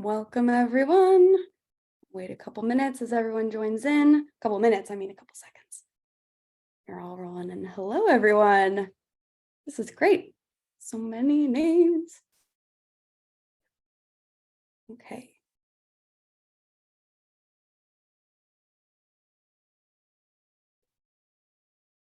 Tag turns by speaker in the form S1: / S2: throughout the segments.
S1: Welcome, everyone. Wait a couple minutes as everyone joins in. A couple minutes, I mean a couple seconds. You're all rolling in. Hello, everyone. This is great. So many names. Okay.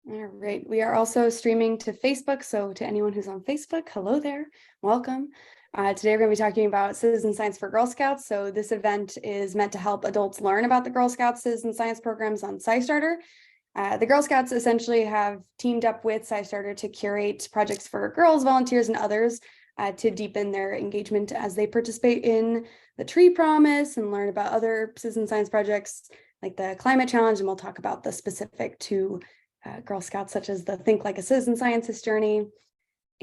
S1: All right. We are also streaming to Facebook. So to anyone who's on Facebook, hello there. Welcome. Today, we're going to be talking about citizen science for Girl Scouts. So this event is meant to help adults learn about the Girl Scouts citizen science programs on SciStarter. The Girl Scouts essentially have teamed up with SciStarter to curate projects for girls, volunteers, and others to deepen their engagement as they participate in the Tree Promise and learn about other citizen science projects like the Climate Challenge. And we'll talk about the specific to Girl Scouts, such as the Think Like a Citizen Scientist journey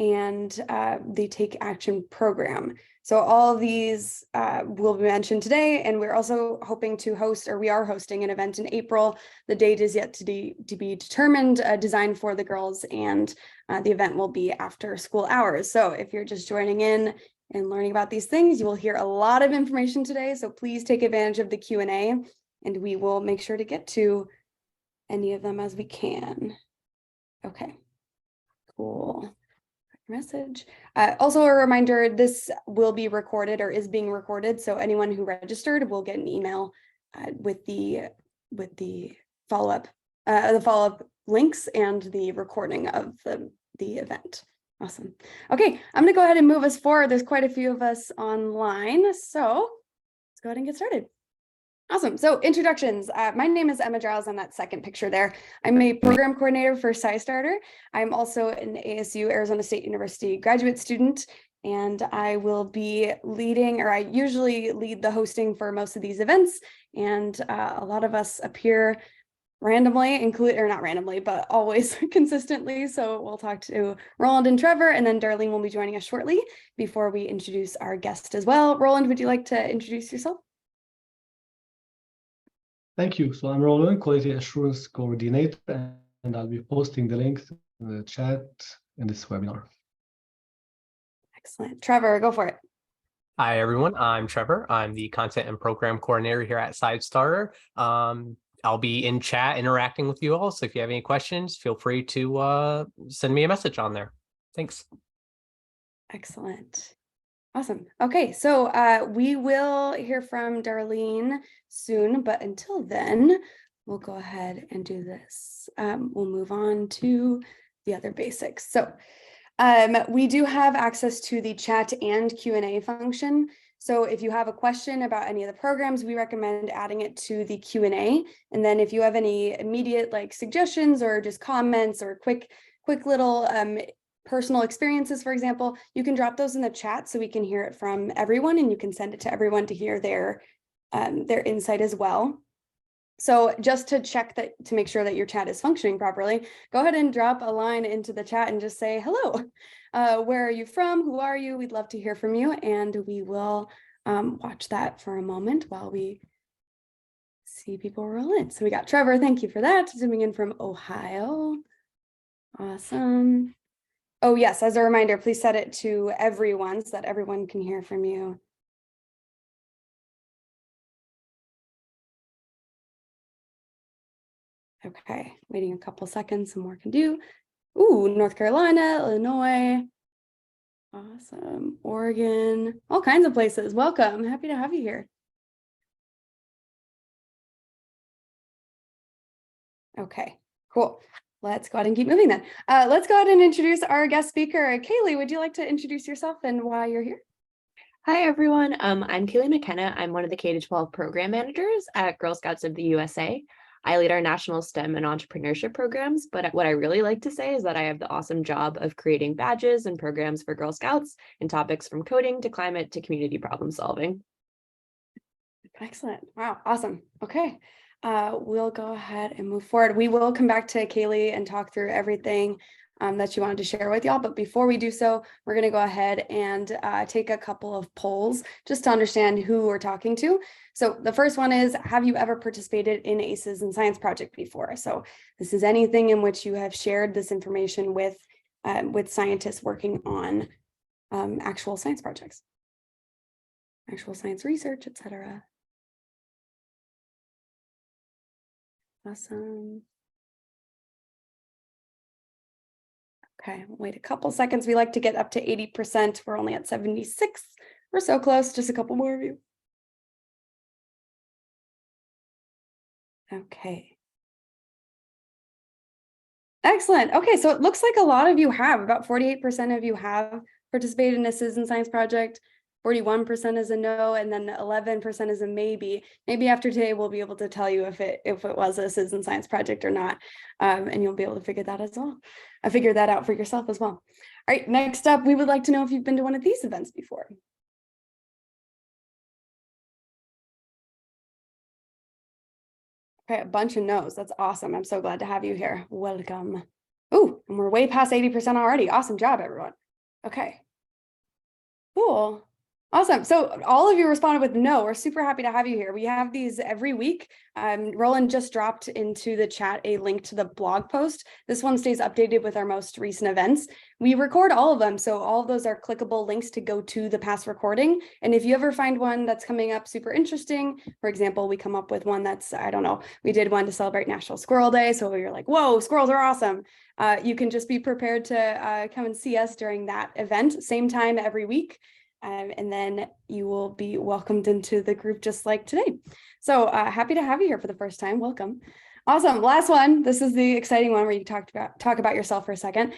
S1: and the Take Action program. So all of these will be mentioned today, and we're also hoping to host, or we are hosting an event in April. The date is yet to be determined, designed for the girls, and the event will be after school hours. So if you're just joining in and learning about these things, you will hear a lot of information today. So please take advantage of the Q&A, and we will make sure to get to any of them as we can. Okay, cool. Message. Also a reminder, this will be recorded or is being recorded. So anyone who registered will get an email with the follow-up links and the recording of the event. Awesome. Okay, I'm gonna go ahead and move us forward. There's quite a few of us online. So let's go ahead and get started. Awesome. So introductions. My name is Emma Giles on that second picture there. I'm a program coordinator for SciStarter. I'm also an ASU, Arizona State University graduate student, and I will be leading, or I usually lead the hosting for most of these events. And a lot of us appear randomly, not randomly, but always consistently. So we'll talk to Roland and Trevor, and then Darlene will be joining us shortly before we introduce our guest as well. Roland, would you like to introduce yourself?
S2: Thank you. So I'm Roland, Quality Assurance Coordinator, and I'll be posting the links in the chat in this webinar.
S1: Excellent. Trevor, go for it.
S3: Hi, everyone. I'm Trevor. I'm the Content and Program Coordinator here at SciStarter. I'll be in chat interacting with you all. So if you have any questions, feel free to send me a message on there. Thanks.
S1: Excellent. Awesome. Okay, so we will hear from Darlene soon, but until then, we'll go ahead and do this. We'll move on to the other basics. So we do have access to the chat and Q&A function. So if you have a question about any of the programs, we recommend adding it to the Q&A. And then if you have any immediate suggestions or just comments or quick little personal experiences, for example, you can drop those in the chat so we can hear it from everyone, and you can send it to everyone to hear their insight as well. So just to check that, to make sure that your chat is functioning properly, go ahead and drop a line into the chat and just say, hello, where are you from? Who are you? We'd love to hear from you. And we will watch that for a moment while we see people roll in. So we got Trevor, thank you for that, zooming in from Ohio. Awesome. Oh, yes, as a reminder, please set it to everyone so that everyone can hear from you. Okay, waiting a couple seconds, some more can do. Ooh, North Carolina, Illinois. Awesome. Oregon, all kinds of places. Welcome. Happy to have you here. Okay, cool. Let's go ahead and keep moving then. Let's go ahead and introduce our guest speaker. Kaylee, would you like to introduce yourself and why you're here?
S4: Hi, everyone. I'm Kaylee McKenna. I'm one of the K-12 program managers at Girl Scouts of the USA. I lead our national STEM and entrepreneurship programs, but what I really like to say is that I have the awesome job of creating badges and programs for Girl Scouts in topics from coding to climate to community problem solving.
S1: Excellent. Wow, awesome. Okay. We'll go ahead and move forward. We will come back to Kaylee and talk through everything that you wanted to share with y'all. But before we do so, we're going to go ahead and take a couple of polls just to understand who we're talking to. So the first one is, have you ever participated in a citizen science project before? So this is anything in which you have shared this information with scientists working on actual science projects. actual science research, etc. Awesome. Okay, wait a couple seconds. We like to get up to 80%. We're only at 76. We're so close, just a couple more of you. Okay. Excellent. Okay, so it looks like a lot of you have, about 48% of you have participated in a citizen science project, 41% is a no, and then 11% is a maybe. Maybe after today, we'll be able to tell you if it was a citizen science project or not, and you'll be able to figure that as well. Figure that out for yourself as well. All right, next up, we would like to know if you've been to one of these events before. Okay, a bunch of no's. That's awesome. I'm so glad to have you here. Welcome. Ooh, and we're way past 80% already. Awesome job, everyone. Okay. Cool. Awesome. So all of you responded with no. We're super happy to have you here. We have these every week. Roland just dropped into the chat a link to the blog post. This one stays updated with our most recent events. We record all of them, so all of those are clickable links to go to the past recording. And if you ever find one that's coming up super interesting, for example, we come up with one that's, I don't know, we did one to celebrate National Squirrel Day. So you're like, whoa, squirrels are awesome. You can just be prepared to come and see us during that event, same time every week. And then you will be welcomed into the group just like today. So happy to have you here for the first time. Welcome. Awesome. Last one. This is the exciting one where you talk about yourself for a second.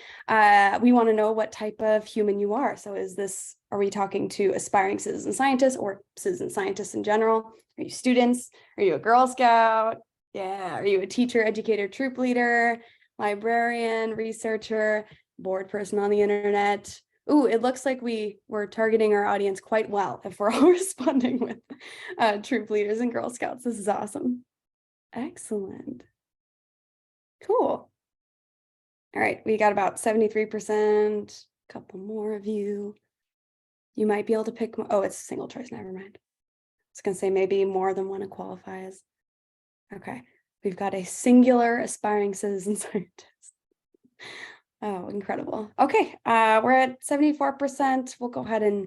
S1: We want to know what type of human you are. So are we talking to aspiring citizen scientists or citizen scientists in general? Are you students? Are you a Girl Scout? Yeah. Are you a teacher, educator, troop leader, librarian, researcher, bored person on the internet? Ooh, it looks like we're targeting our audience quite well if we're all responding with troop leaders and Girl Scouts. This is awesome. Excellent. Cool. All right, we got about 73%, a couple more of you. You might be able to pick, oh, it's single choice, never mind. I was gonna say maybe more than one qualifies. Okay, we've got a singular aspiring citizen scientist. Oh, incredible. Okay, we're at 74%. We'll go ahead and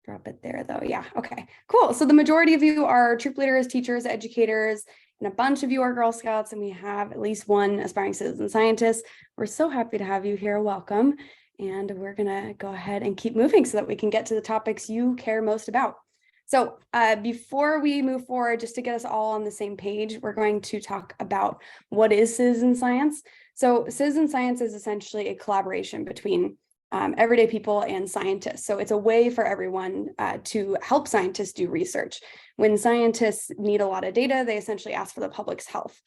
S1: drop it there though. Yeah, okay, cool. So the majority of you are troop leaders, teachers, educators, and a bunch of you are Girl Scouts, and we have at least one aspiring citizen scientist. We're so happy to have you here. Welcome. And we're gonna go ahead and keep moving so that we can get to the topics you care most about. So before we move forward, just to get us all on the same page, we're going to talk about what is citizen science. So citizen science is essentially a collaboration between everyday people and scientists. So it's a way for everyone to help scientists do research. When scientists need a lot of data, they essentially ask for the public's health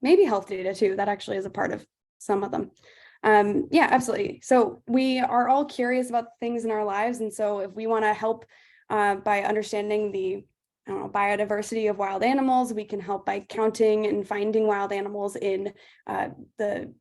S1: maybe health data too. That actually is a part of some of them. Yeah, absolutely. So we are all curious about things in our lives. And so if we want to help by understanding the biodiversity of wild animals, we can help by counting and finding wild animals in the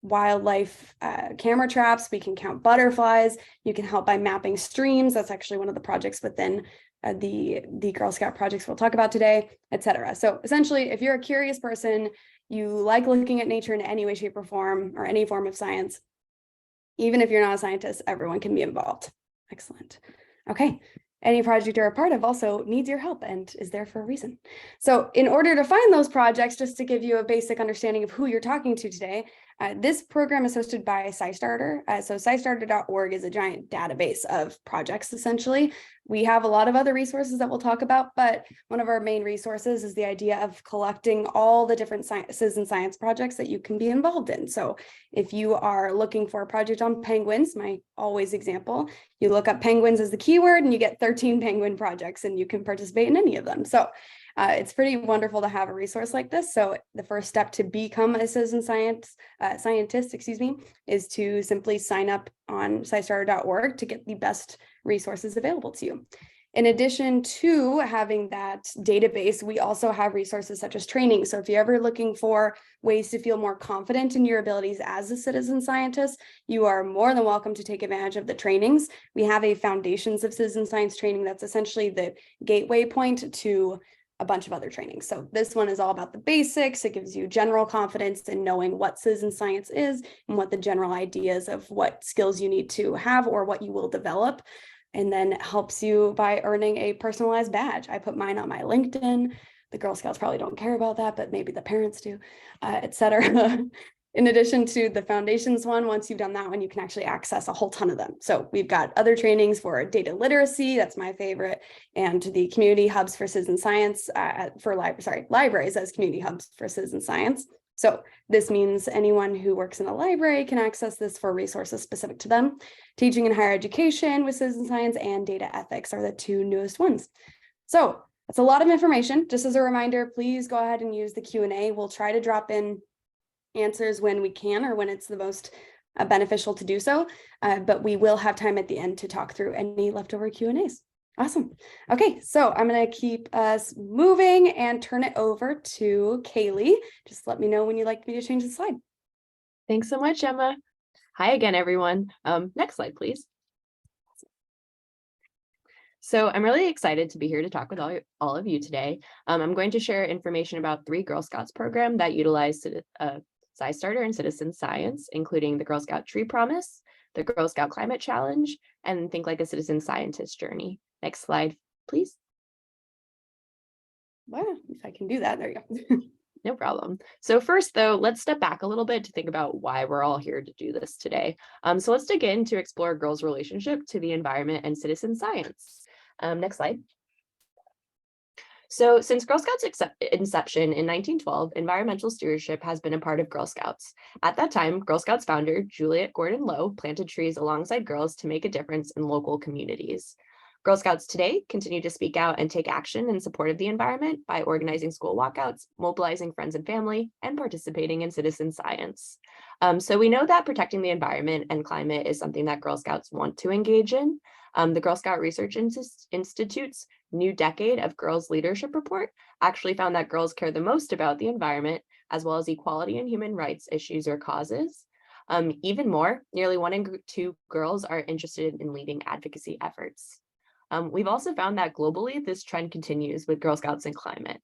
S1: wildlife camera traps. We can count butterflies. You can help by mapping streams. That's actually one of the projects within the Girl Scout projects we'll talk about today, etc. So essentially, if you're a curious person, you like looking at nature in any way, shape, or form, or any form of science, even if you're not a scientist, everyone can be involved. Excellent. Okay. Any project you're a part of also needs your help and is there for a reason. So in order to find those projects, just to give you a basic understanding of who you're talking to today, this program is hosted by SciStarter. So SciStarter.org is a giant database of projects, essentially. We have a lot of other resources that we'll talk about, but one of our main resources is the idea of collecting all the different citizen science projects that you can be involved in. So if you are looking for a project on penguins, my always example, you look up penguins as the keyword and you get 13 penguin projects and you can participate in any of them. So it's pretty wonderful to have a resource like this. So the first step to become a citizen scientist, is to simply sign up on SciStarter.org to get the best resources available to you. In addition to having that database, we also have resources such as training. So if you're ever looking for ways to feel more confident in your abilities as a citizen scientist, you are more than welcome to take advantage of the trainings. We have a Foundations of Citizen Science training that's essentially the gateway point to a bunch of other trainings. So this one is all about the basics. It gives you general confidence in knowing what citizen science is and what the general ideas of what skills you need to have or what you will develop. and then it helps you by earning a personalized badge. I put mine on my LinkedIn. The Girl Scouts probably don't care about that, but maybe the parents do, etc. In addition to the foundations one, once you've done that one, you can actually access a whole ton of them. So we've got other trainings for data literacy, that's my favorite, and the community hubs for citizen science libraries as community hubs for citizen science. So this means anyone who works in a library can access this for resources specific to them. Teaching in higher education with citizen science and data ethics are the two newest ones. So that's a lot of information. Just as a reminder, please go ahead and use the Q&A. We'll try to drop in answers when we can or when it's the most beneficial to do so, but we will have time at the end to talk through any leftover Q&As. Awesome. Okay, so I'm going to keep us moving and turn it over to Kaylee. Just let me know when you'd like me to change the slide.
S4: Thanks so much, Emma. Hi again, everyone. Next slide, please. So I'm really excited to be here to talk with all of you today. I'm going to share information about 3 Girl Scouts program that utilize SciStarter and citizen science, including the Girl Scout Tree Promise, the Girl Scout Climate Challenge, and Think Like a Citizen Scientist journey. Next slide, please.
S1: Wow, if I can do that, there you go.
S4: No problem. So first, though, let's step back a little bit to think about why we're all here to do this today. So let's dig in to explore girls' relationship to the environment and citizen science. Next slide. So since Girl Scouts' inception in 1912, environmental stewardship has been a part of Girl Scouts. At that time, Girl Scouts founder Juliet Gordon Low planted trees alongside girls to make a difference in local communities. Girl Scouts today continue to speak out and take action in support of the environment by organizing school walkouts, mobilizing friends and family, and participating in citizen science. So we know that protecting the environment and climate is something that Girl Scouts want to engage in. The Girl Scout Research Institute's New Decade of Girls Leadership Report actually found that girls care the most about the environment, as well as equality and human rights issues or causes. Even more, nearly 1 in 2 girls are interested in leading advocacy efforts. We've also found that globally, this trend continues with Girl Scouts and climate.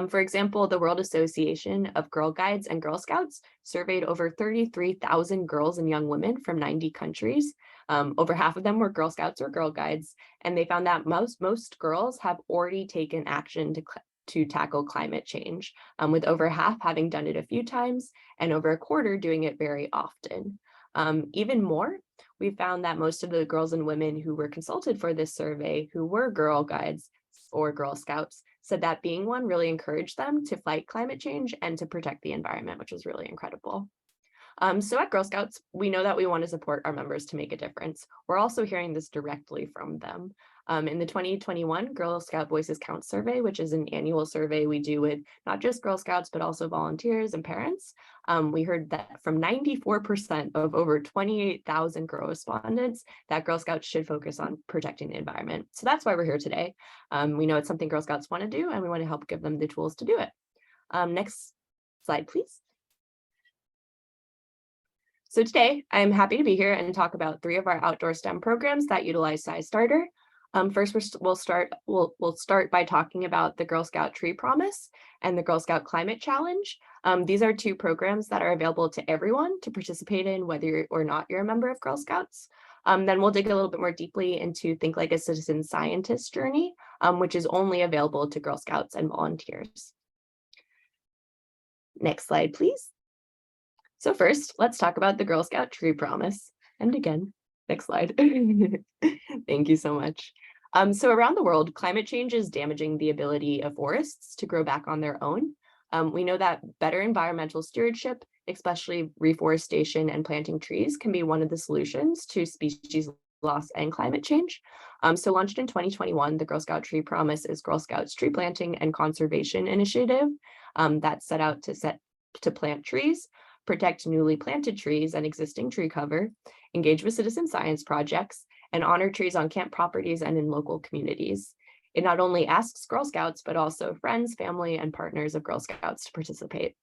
S4: For example, the World Association of Girl Guides and Girl Scouts surveyed over 33,000 girls and young women from 90 countries. Over half of them were Girl Scouts or Girl Guides, and they found that most girls have already taken action to tackle climate change, with over half having done it a few times and over a quarter doing it very often. Even more, we found that most of the girls and women who were consulted for this survey who were Girl Guides or Girl Scouts said that being one really encouraged them to fight climate change and to protect the environment, which was really incredible. So at Girl Scouts, we know that we want to support our members to make a difference. We're also hearing this directly from them. In the 2021 Girl Scout Voices Count survey, which is an annual survey we do with not just Girl Scouts, but also volunteers and parents, we heard that from 94% of over 28,000 girl respondents that Girl Scouts should focus on protecting the environment. So that's why we're here today. We know it's something Girl Scouts want to do, and we want to help give them the tools to do it. Next slide, please. So today, I'm happy to be here and talk about 3 of our outdoor STEM programs that utilize SciStarter. First, we'll start by talking about the Girl Scout Tree Promise and the Girl Scout Climate Challenge. These are 2 programs that are available to everyone to participate in, whether or not you're a member of Girl Scouts. Then we'll dig a little bit more deeply into Think Like a Citizen Scientist journey, which is only available to Girl Scouts and volunteers. Next slide, please. So first, let's talk about the Girl Scout Tree Promise. And again, next slide. Thank you so much. So around the world, climate change is damaging the ability of forests to grow back on their own. We know that better environmental stewardship, especially reforestation and planting trees, can be one of the solutions to species loss and climate change. So launched in 2021, the Girl Scout Tree Promise is Girl Scouts tree planting and conservation initiative that set out to plant trees, protect newly planted trees and existing tree cover, engage with citizen science projects, and honor trees on camp properties and in local communities. It not only asks Girl Scouts, but also friends, family, and partners of Girl Scouts to participate.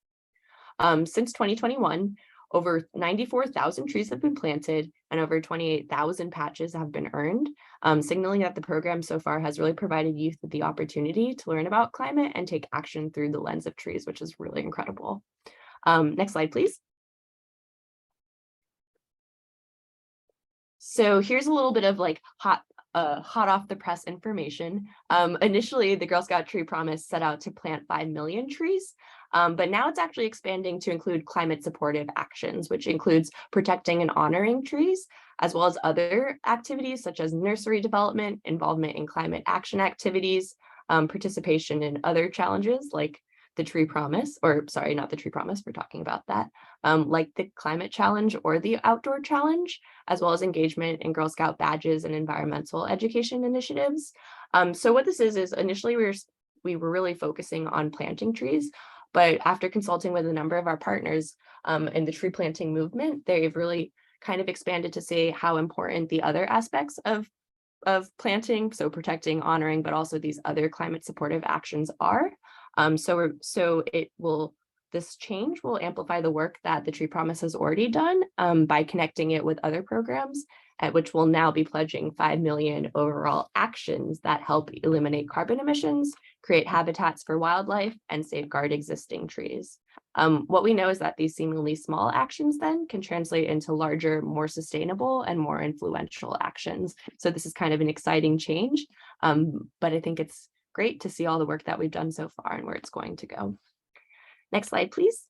S4: Since 2021, over 94,000 trees have been planted and over 28,000 patches have been earned, signaling that the program so far has really provided youth with the opportunity to learn about climate and take action through the lens of trees, which is really incredible. Next slide, please. So here's a little bit of like hot off the press information. Initially, the Girl Scout Tree Promise set out to plant 5 million trees, but now it's actually expanding to include climate supportive actions, which includes protecting and honoring trees, as well as other activities such as nursery development, involvement in climate action activities, participation in other challenges like the Tree Promise, or sorry, not the Tree Promise, we're talking about that, like the Climate Challenge or the Outdoor Challenge, as well as engagement in Girl Scout badges and environmental education initiatives. So what this is initially we were really focusing on planting trees, but after consulting with a number of our partners in the tree planting movement, they've really kind of expanded to say how important the other aspects of planting, so protecting, honoring, but also these other climate supportive actions are. This change will amplify the work that the Tree Promise has already done by connecting it with other programs, at which will now be pledging 5 million overall actions that help eliminate carbon emissions, create habitats for wildlife, and safeguard existing trees. What we know is that these seemingly small actions then can translate into larger, more sustainable, and more influential actions. So this is kind of an exciting change, but I think it's great to see all the work that we've done so far and where it's going to go. Next slide, please.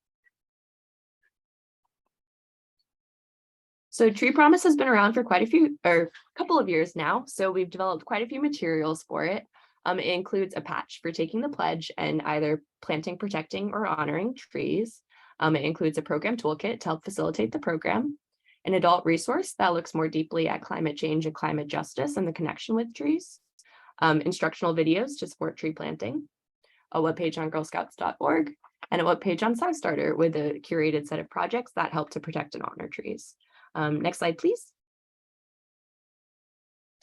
S4: So Tree Promise has been around for a couple of years now. So we've developed quite a few materials for it. It includes a patch for taking the pledge and either planting, protecting, or honoring trees. It includes a program toolkit to help facilitate the program, an adult resource that looks more deeply at climate change and climate justice and the connection with trees, instructional videos to support tree planting, a webpage on girlscouts.org, and a webpage on SciStarter with a curated set of projects that help to protect and honor trees. Next slide, please.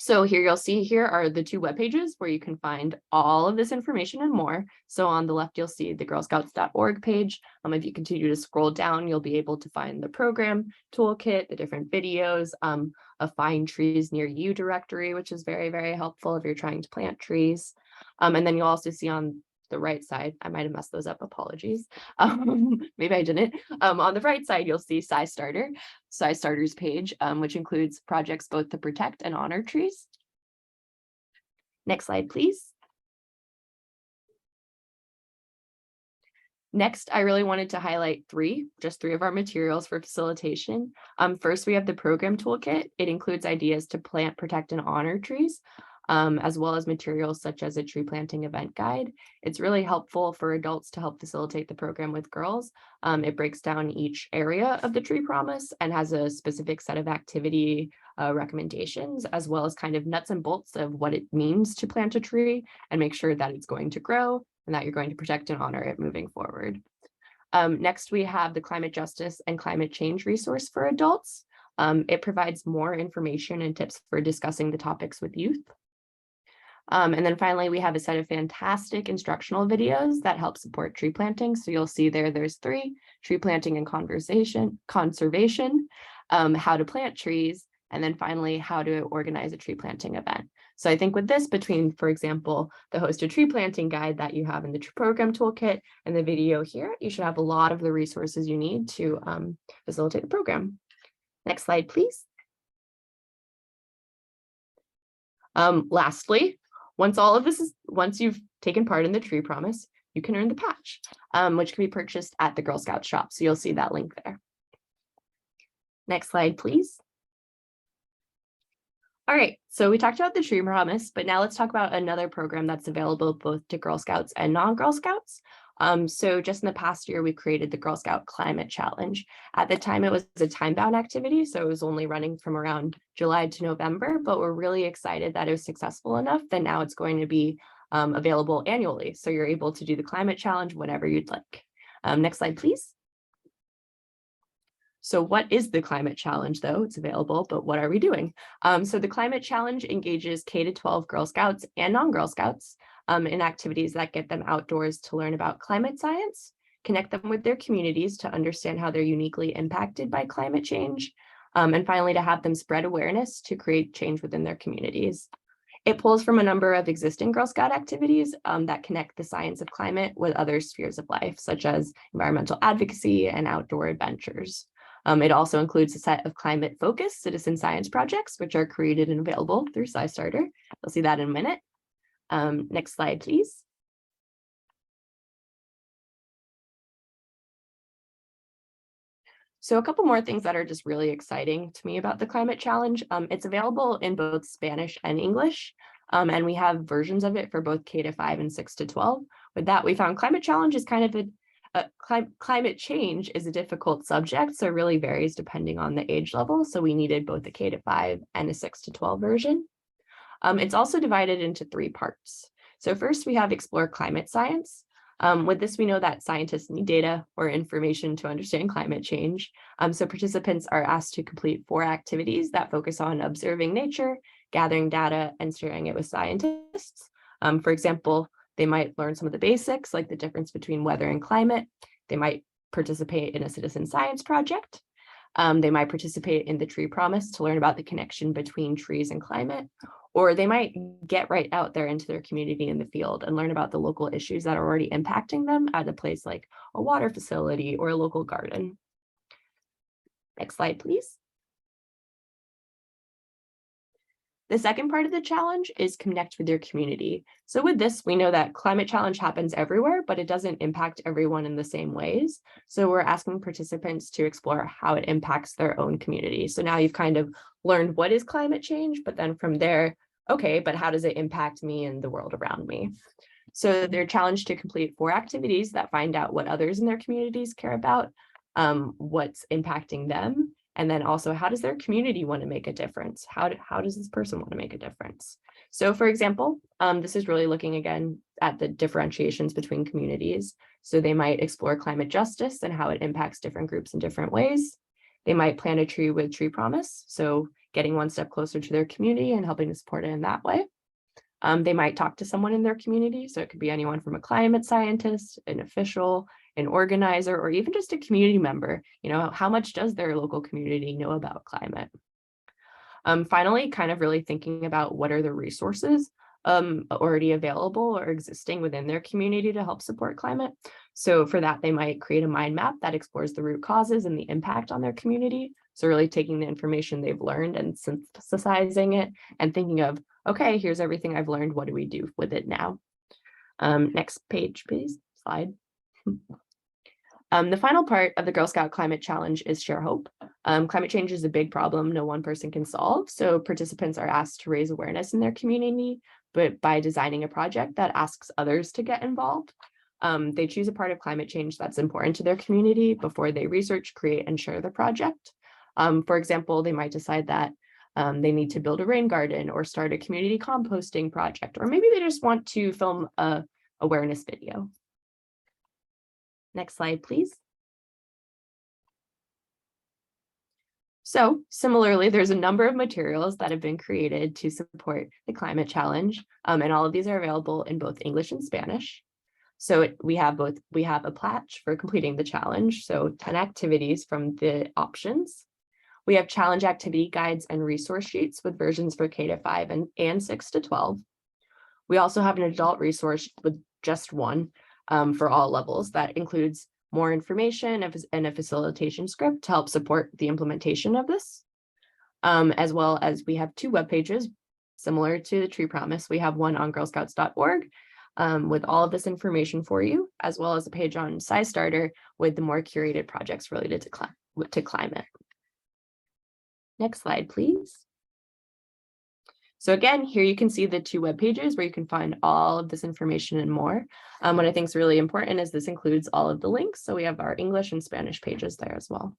S4: So here you'll see here are the 2 web pages where you can find all of this information and more. So on the left, you'll see the girlscouts.org page. If you continue to scroll down, you'll be able to find the program toolkit, the different videos, a Find Trees Near You directory, which is very, very helpful if you're trying to plant trees. And then you'll also see on the right side, I might have messed those up, apologies. Maybe I didn't. On the right side, you'll see SciStarter's page, which includes projects both to protect and honor trees. Next slide, please. Next, I really wanted to highlight just three of our materials for facilitation. First, we have the program toolkit. It includes ideas to plant, protect, and honor trees, as well as materials such as a tree planting event guide. It's really helpful for adults to help facilitate the program with girls. It breaks down each area of the Tree Promise and has a specific set of activity recommendations, as well as kind of nuts and bolts of what it means to plant a tree and make sure that it's going to grow and that you're going to protect and honor it moving forward. Next, we have the Climate Justice and Climate Change resource for adults. It provides more information and tips for discussing the topics with youth. And then finally, we have a set of fantastic instructional videos that help support tree planting. So you'll see there's 3: tree planting and conservation, how to plant trees, and then finally, how to organize a tree planting event. So I think with this, between, for example, the hosted tree planting guide that you have in the program toolkit and the video here, you should have a lot of the resources you need to facilitate the program. Next slide, please. Lastly, once you've taken part in the Tree Promise, you can earn the patch, which can be purchased at the Girl Scout shop. So you'll see that link there. Next slide, please. All right, so we talked about the Tree Promise, but now let's talk about another program that's available both to Girl Scouts and non-Girl Scouts. So just in the past year, we created the Girl Scout Climate Challenge. At the time, it was a time-bound activity, so it was only running from around July to November, but we're really excited that it was successful enough that now it's going to be available annually. So you're able to do the Climate Challenge whenever you'd like. Next slide, please. So what is the Climate Challenge, though? It's available, but what are we doing? So the Climate Challenge engages K-12 Girl Scouts and non-Girl Scouts in activities that get them outdoors to learn about climate science, connect them with their communities to understand how they're uniquely impacted by climate change, and finally to have them spread awareness to create change within their communities. It pulls from a number of existing Girl Scout activities that connect the science of climate with other spheres of life, such as environmental advocacy and outdoor adventures. It also includes a set of climate-focused citizen science projects, which are created and available through SciStarter. You'll see that in a minute. Next slide, please. So a couple more things that are just really exciting to me about the climate challenge. It's available in both Spanish and English, and we have versions of it for both K-5 and 6-12. With that, we found climate challenge is kind of climate change is a difficult subject, so it really varies depending on the age level. So we needed both a K-5 and a 6-12 version. It's also divided into 3 parts. So first we have Explore Climate Science. With this, we know that scientists need data or information to understand climate change. So participants are asked to complete 4 activities that focus on observing nature, gathering data, and sharing it with scientists. For example, they might learn some of the basics, like the difference between weather and climate. They might participate in a citizen science project. They might participate in the Tree Promise to learn about the connection between trees and climate, or they might get right out there into their community in the field and learn about the local issues that are already impacting them at a place like a water facility or a local garden. Next slide, please. The second part of the challenge is connect with your community. So with this, we know that climate challenge happens everywhere, but it doesn't impact everyone in the same ways. So we're asking participants to explore how it impacts their own community. So now you've kind of learned what is climate change, but then from there, okay, but how does it impact me and the world around me? So they're challenged to complete 4 activities that find out what others in their communities care about, what's impacting them, and then also, how does their community want to make a difference? How does this person want to make a difference? So for example, this is really looking again at the differentiations between communities. So they might explore climate justice and how it impacts different groups in different ways. They might plant a tree with Tree Promise, so getting one step closer to their community and helping to support it in that way. They might talk to someone in their community. So it could be anyone from a climate scientist, an official, an organizer, or even just a community member. You know, how much does their local community know about climate? Finally, kind of really thinking about what are the resources already available or existing within their community to help support climate. So for that, they might create a mind map that explores the root causes and the impact on their community. So really taking the information they've learned and synthesizing it and thinking of, okay, here's everything I've learned. What do we do with it now? Next page, please. Slide. The final part of the Girl Scout Climate Challenge is Share Hope. Climate change is a big problem no one person can solve. So participants are asked to raise awareness in their community, but by designing a project that asks others to get involved. They choose a part of climate change that's important to their community before they research, create, and share the project. For example, they might decide that they need to build a rain garden or start a community composting project, or maybe they just want to film a awareness video. Next slide, please. So similarly, there's a number of materials that have been created to support the climate challenge, and all of these are available in both English and Spanish. So we have a pledge for completing the challenge, so 10 activities from the options. We have challenge activity guides and resource sheets with versions for K-5 and 6-12. We also have an adult resource with just one for all levels that includes more information and a facilitation script to help support the implementation of this. As well as we have 2 web pages similar to the Tree Promise. We have one on girlscouts.org with all of this information for you, as well as a page on SciStarter with the more curated projects related to climate. Next slide, please. So again, here you can see the 2 web pages where you can find all of this information and more. What I think is really important is this includes all of the links. So we have our English and Spanish pages there as well.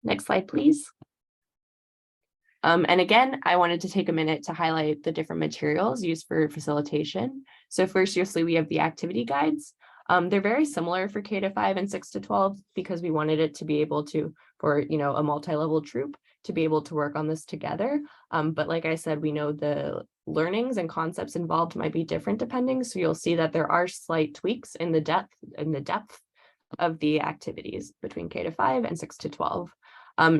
S4: Next slide, please. And again, I wanted to take a minute to highlight the different materials used for facilitation. So first, you'll we have the activity guides. They're very similar for K-5 and 6-12 because we wanted it to be able to, for a multi-level troop, to be able to work on this together. But like I said, we know the learnings and concepts involved might be different depending. So you'll see that there are slight tweaks in the depth of the activities between K-5 and 6-12.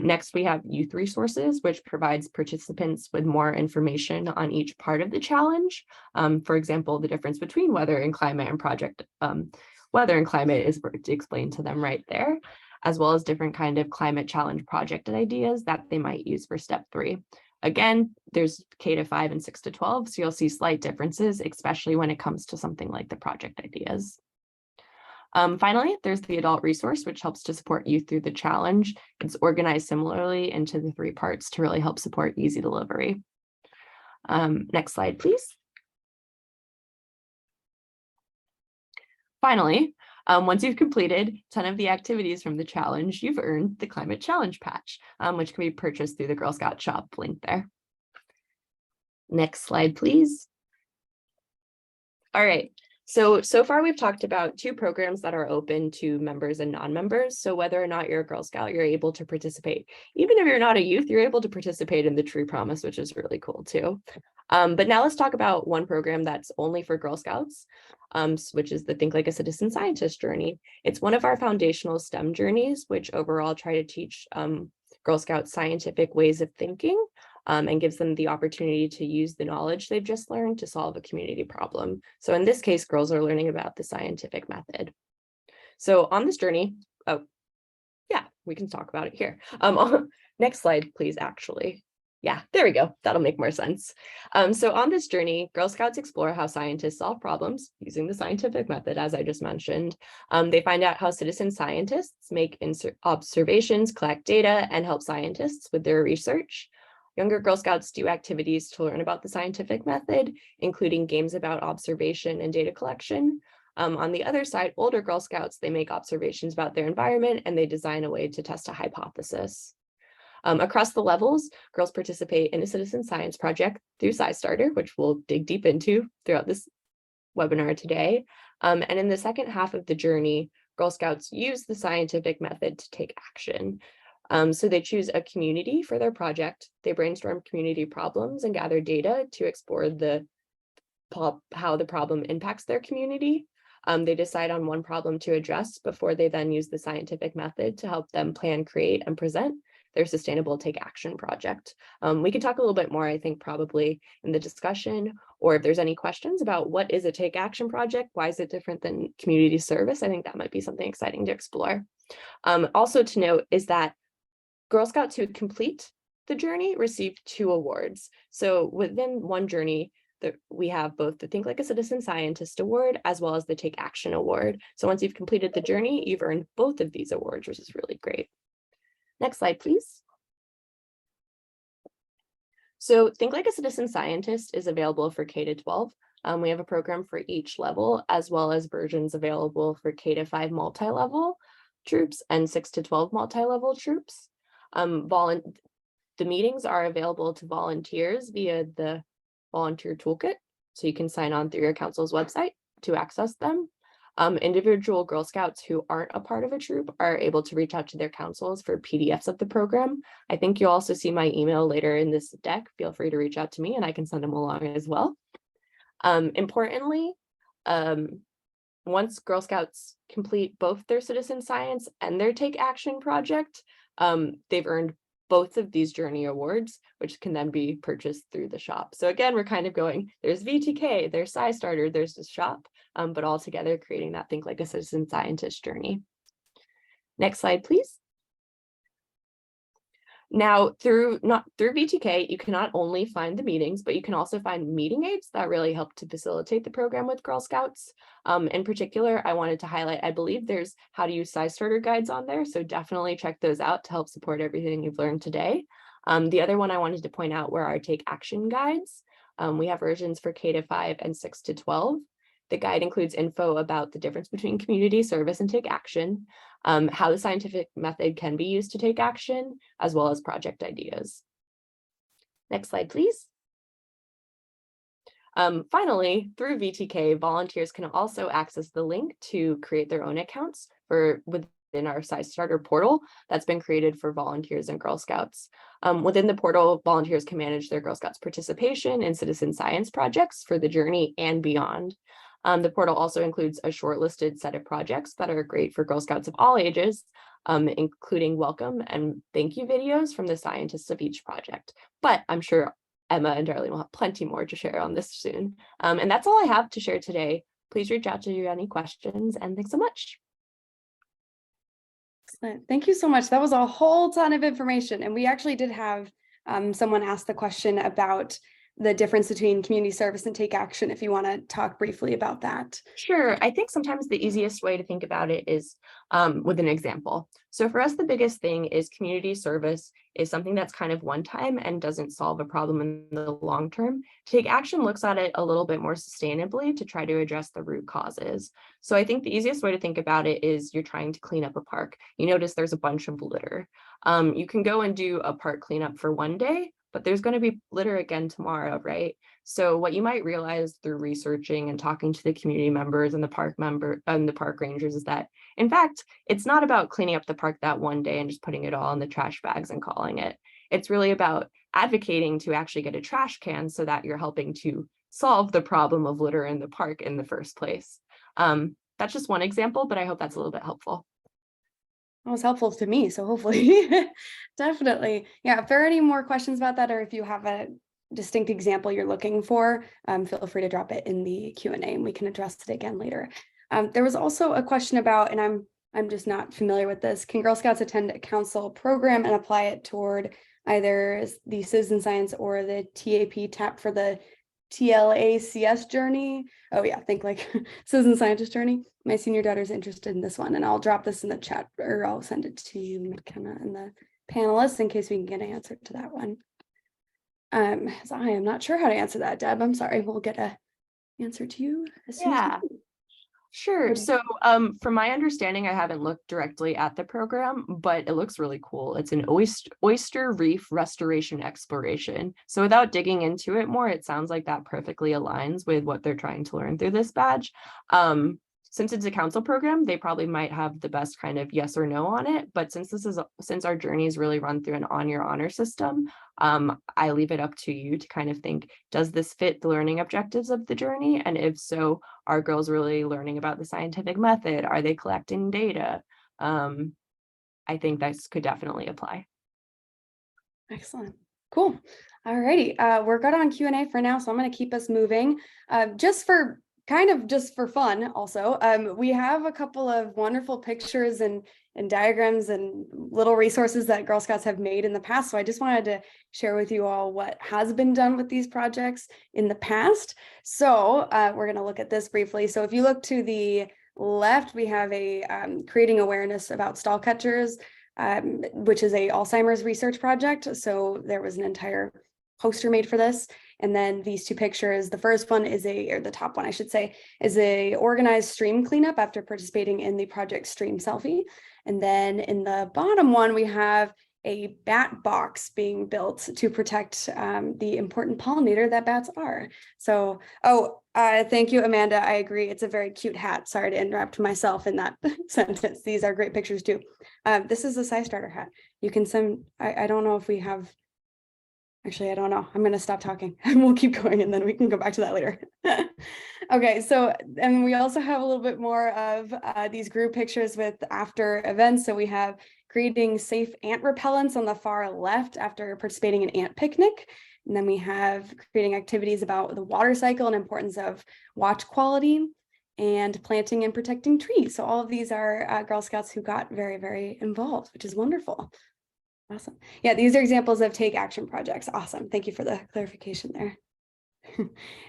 S4: Next, we have youth resources, which provides participants with more information on each part of the challenge. For example, the difference between weather and climate and project. Weather and climate is explained to them right there, as well as different kind of climate challenge project ideas that they might use for step 3. Again, there's K to 5 and 6 to 12, so you'll see slight differences, especially when it comes to something like the project ideas. Finally, there's the adult resource, which helps to support youth through the challenge. It's organized similarly into the 3 parts to really help support easy delivery. Next slide, please. Finally, once you've completed 10 of the activities from the challenge, you've earned the Climate Challenge patch, which can be purchased through the Girl Scout shop link there. Next slide, please. All right. So far we've talked about 2 programs that are open to members and non-members. So whether or not you're a Girl Scout, you're able to participate. Even if you're not a youth, you're able to participate in the True Promise, which is really cool too. But now let's talk about one program that's only for Girl Scouts, which is the Think Like a Citizen Scientist journey. It's one of our foundational STEM journeys, which overall try to teach Girl Scouts scientific ways of thinking, and gives them the opportunity to use the knowledge they've just learned to solve a community problem. So in this case, girls are learning about the scientific method. So on this journey, oh, yeah, we can talk about it here. Next slide, please, actually. Yeah, there we go. That'll make more sense. So on this journey, Girl Scouts explore how scientists solve problems using the scientific method, as I just mentioned. They find out how citizen scientists make observations, collect data, and help scientists with their research. Younger Girl Scouts do activities to learn about the scientific method, including games about observation and data collection. On the other side, older Girl Scouts, they make observations about their environment and they design a way to test a hypothesis. Across the levels, girls participate in a citizen science project through SciStarter, which we'll dig deep into throughout this webinar today. And in the second half of the journey, Girl Scouts use the scientific method to take action. So they choose a community for their project. They brainstorm community problems and gather data to explore how the problem impacts their community. They decide on one problem to address before they then use the scientific method to help them plan, create, and present their sustainable take action project. We can talk a little bit more, I think, probably in the discussion, or if there's any questions about what is a take action project, why is it different than community service? I think that might be something exciting to explore. Also to note is that Girl Scouts who complete the journey receive 2 awards. So within one journey, we have both the Think Like a Citizen Scientist Award as well as the Take Action Award. So once you've completed the journey, you've earned both of these awards, which is really great. Next slide, please. So Think Like a Citizen Scientist is available for K to 12. We have a program for each level, as well as versions available for K to 5 multi-level troops and 6 to 12 multi-level troops. The meetings are available to volunteers via the volunteer toolkit. So you can sign on through your council's website to access them. Individual Girl Scouts who aren't a part of a troop are able to reach out to their councils for PDFs of the program. I think you'll also see my email later in this deck. Feel free to reach out to me and I can send them along as well. Importantly, once Girl Scouts complete both their citizen science and their take action project, they've earned both of these journey awards, which can then be purchased through the shop. So again, we're kind of going, there's VTK, there's SciStarter, there's the shop, but all together creating that Think Like a Citizen Scientist journey. Next slide, please. Now, through VTK, you can not only find the meetings, but you can also find meeting aids that really help to facilitate the program with Girl Scouts. In particular, I wanted to highlight, I believe there's how to use SciStarter guides on there, so definitely check those out to help support everything you've learned today. The other one I wanted to point out were our Take Action guides. We have versions for K to 5 and 6 to 12. The guide includes info about the difference between community service and take action, how the scientific method can be used to take action, as well as project ideas. Next slide, please. Finally, through VTK, volunteers can also access the link to create their own accounts within our SciStarter portal that's been created for volunteers and Girl Scouts. Within the portal, volunteers can manage their Girl Scouts participation in citizen science projects for the journey and beyond. The portal also includes a shortlisted set of projects that are great for Girl Scouts of all ages, including welcome and thank you videos from the scientists of each project. But I'm sure Emma and Darlene will have plenty more to share on this soon. And that's all I have to share today. Please reach out to you any questions, and thanks so much.
S1: Excellent. Thank you so much. That was a whole ton of information. And we actually did have Someone asked the question about the difference between community service and take action, if you want to talk briefly about that.
S4: Sure. I think sometimes the easiest way to think about it is with an example. So for us, the biggest thing is community service is something that's kind of one time and doesn't solve a problem in the long term. Take action looks at it a little bit more sustainably to try to address the root causes. So I think the easiest way to think about it is you're trying to clean up a park. You notice there's a bunch of litter. You can go and do a park cleanup for one day, but there's going to be litter again tomorrow, right? So what you might realize through researching and talking to the community members and the park rangers is that, in fact, it's not about cleaning up the park that one day and just putting it all in the trash bags and calling it. It's really about advocating to actually get a trash can so that you're helping to solve the problem of litter in the park in the first place. That's just one example, but I hope that's a little bit helpful.
S1: It was helpful to me, so hopefully, definitely. Yeah, if there are any more questions about that, or if you have a distinct example you're looking for, feel free to drop it in the Q&A and we can address it again later. There was also a question about, and I'm just not familiar with this, can Girl Scouts attend a council program and apply it toward either the citizen science or the TAP for the TLACS journey? Oh yeah, think like citizen scientist journey. My senior daughter's interested in this one, and I'll drop this in the chat, or I'll send it to you, McKenna, and the panelists in case we can get an answer to that one. So I am not sure how to answer that, Deb. I'm sorry. We'll get a answer to you as soon as we can.
S4: Sure. So from my understanding, I haven't looked directly at the program, but it looks really cool. It's an oyster reef restoration exploration. So without digging into it more, it sounds like that perfectly aligns with what they're trying to learn through this badge. Since it's a council program, they probably might have the best kind of yes or no on it. But since our journey is really run through an on-your honor system, I leave it up to you to kind of think, does this fit the learning objectives of the journey? And if so, are girls really learning about the scientific method? Are they collecting data? I think this could definitely apply.
S1: Excellent. Cool. All righty. We're good on Q&A for now, so I'm going to keep us moving. Just for fun also, we have a couple of wonderful pictures and diagrams and little resources that Girl Scouts have made in the past. So I just wanted to share with you all what has been done with these projects in the past. So we're going to look at this briefly. So if you look to the left, we have a creating awareness about stall catchers, which is a Alzheimer's research project. So there was an entire poster made for this. And then these two pictures, the first one is or the top one, I should say, is a organized stream cleanup after participating in the Project Stream Selfie. And then in the bottom one, we have a bat box being built to protect the important pollinator that bats are. So, thank you, Amanda. I agree. It's a very cute hat. Sorry to interrupt myself in that sentence. These are great pictures too. This is a SciStarter hat. You can send, I don't know if we have, actually, I don't know. I'm going to stop talking and we'll keep going and then we can go back to that later. Okay, so, and we also have a little bit more of these group pictures with after events. So we have creating safe ant repellents on the far left after participating in ant picnic. And then we have creating activities about the water cycle and importance of watch quality and planting and protecting trees. So all of these are Girl Scouts who got very, very involved, which is wonderful. Awesome. Yeah, these are examples of take action projects. Awesome. Thank you for the clarification there.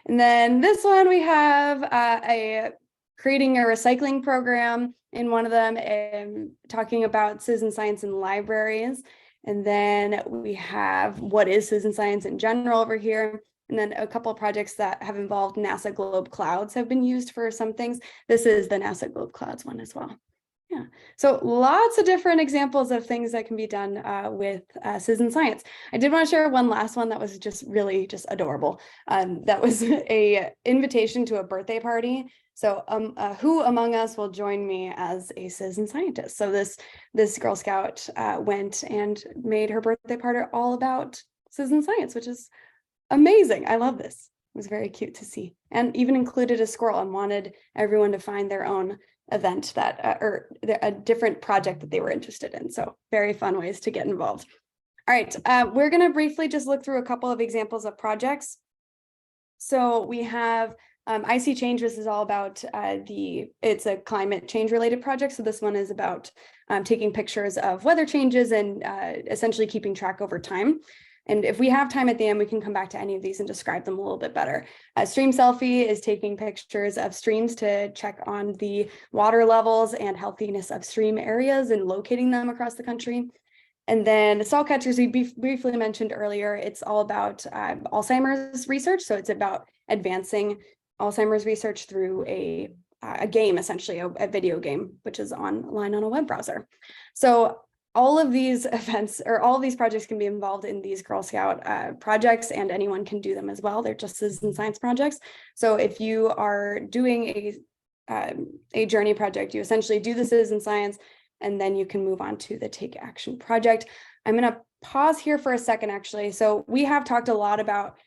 S1: And then this one, we have creating a recycling program in one of them and talking about citizen science in libraries. And then we have what is citizen science in general over here. And then a couple of projects that have involved NASA Globe Clouds have been used for some things. This is the NASA Globe Clouds one as well. Yeah, so lots of different examples of things that can be done with citizen science. I did want to share one last one that was just really just adorable. That was a invitation to a birthday party. So who among us will join me as a citizen scientist? So this Girl Scout went and made her birthday party all about citizen science, which is amazing. I love this. It was very cute to see, and even included a squirrel and wanted everyone to find their own event that or a different project that they were interested in. So very fun ways to get involved. All right, we're going to briefly just look through a couple of examples of projects. So we have Icy Change. This is all about it's a climate change related project. So this one is about taking pictures of weather changes and essentially keeping track over time. And if we have time at the end, we can come back to any of these and describe them a little bit better. Stream Selfie is taking pictures of streams to check on the water levels and healthiness of stream areas and locating them across the country. And then the Salt Catchers we briefly mentioned earlier, it's all about Alzheimer's research. So it's about advancing Alzheimer's research through a game, essentially a video game, which is online on a web browser. So all of these events or all of these projects can be involved in these Girl Scout projects, and anyone can do them as well. They're just citizen science projects. So if you are doing a journey project, you essentially do the citizen science, and then you can move on to the Take Action project. I'm going to pause here for a second, actually. So we have talked a lot about,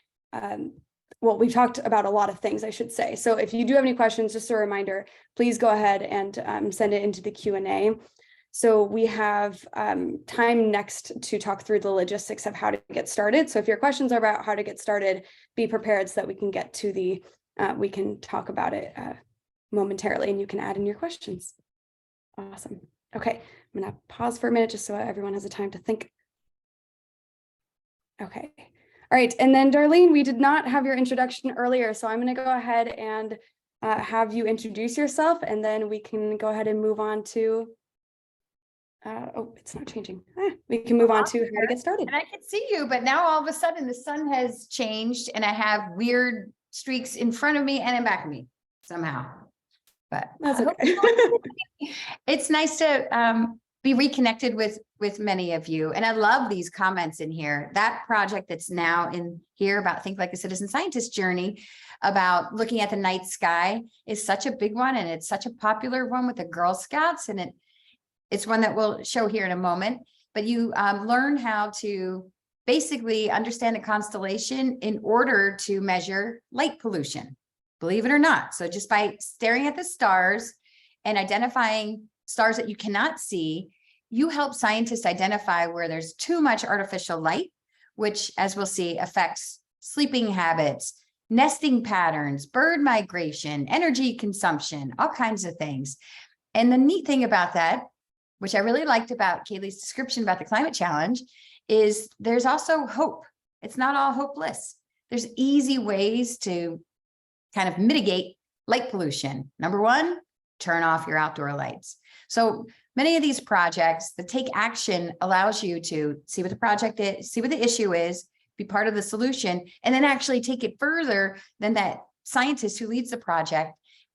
S1: well, we've talked about a lot of things, I should say. So if you do have any questions, just a reminder, please go ahead and send it into the Q&A. So we have time next to talk through the logistics of how to get started. So if your questions are about how to get started, be prepared so that we can get to the, we can talk about it momentarily, and you can add in your questions. Awesome. Okay, I'm gonna pause for a minute just so everyone has a time to think. Okay, all right, and then Darlene, we did not have your introduction earlier, so I'm gonna go ahead and have you introduce yourself, and then we can go ahead and move on to, oh, it's not changing. We can move on to how to get started.
S5: And I can see you, but now all of a sudden the sun has changed and I have weird streaks in front of me and in back of me somehow. But
S1: That's okay.
S5: it's nice to be reconnected with many of you. And I love these comments in here. That project that's now in here about Think Like a Citizen Scientist journey about looking at the night sky is such a big one. And it's such a popular one with the Girl Scouts. And it's one that we'll show here in a moment. But you learn how to basically understand the constellation in order to measure light pollution, believe it or not. So just by staring at the stars and identifying stars that you cannot see, you help scientists identify where there's too much artificial light, which, as we'll see, affects sleeping habits, nesting patterns, bird migration, energy consumption, all kinds of things. And the neat thing about that, which I really liked about Kaylee's description about the climate challenge, is there's also hope. It's not all hopeless. There's easy ways to kind of mitigate light pollution. Number one, turn off your outdoor lights. So many of these projects, the Take Action allows you to see what the project is, see what the issue is, be part of the solution, and then actually take it further than that scientist who leads the project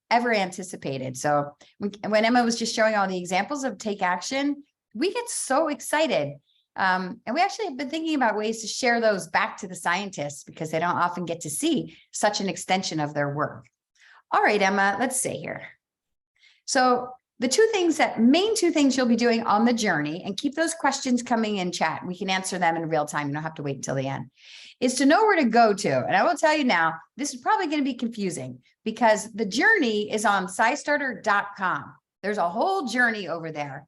S5: ever anticipated. So when Emma was just showing all the examples of Take Action, we get so excited. And we actually have been thinking about ways to share those back to the scientists because they don't often get to see such an extension of their work. All right, Emma, let's see here. So the main two things you'll be doing on the journey, and keep those questions coming in chat. We can answer them in real time. You don't have to wait until the end, is to know where to go to. And I will tell you now, this is probably going to be confusing because the journey is on SciStarter.com. There's a whole journey over there.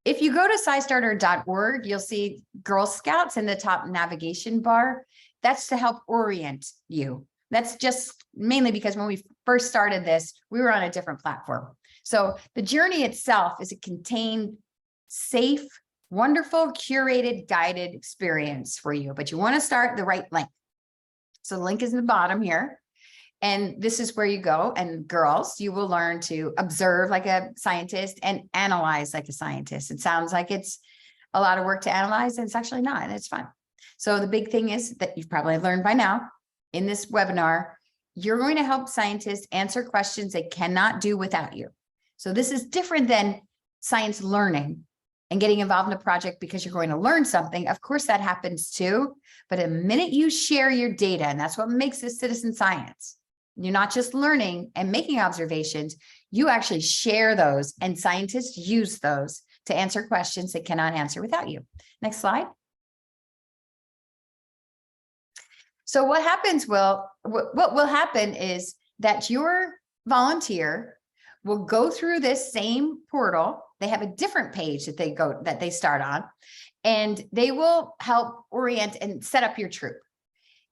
S5: If you go to SciStarter.org, you'll see Girl Scouts in the top navigation bar. That's to help orient you. That's just mainly because when we first started this, we were on a different platform. So the journey itself is a contained, safe, wonderful, curated, guided experience for you, but you want to start the right link. So the link is in the bottom here. And this is where you go. And girls, you will learn to observe like a scientist and analyze like a scientist. It sounds like it's a lot of work to analyze, and it's actually not, and it's fun. So the big thing is that you've probably learned by now in this webinar, you're going to help scientists answer questions they cannot do without you. So this is different than science learning and getting involved in a project because you're going to learn something. Of course, that happens too. But the minute you share your data, and that's what makes this citizen science, you're not just learning and making observations, you actually share those, and scientists use those to answer questions they cannot answer without you. Next slide. So what happens what will happen is that your volunteer will go through this same portal. They have a different page that they start on, and they will help orient and set up your troop.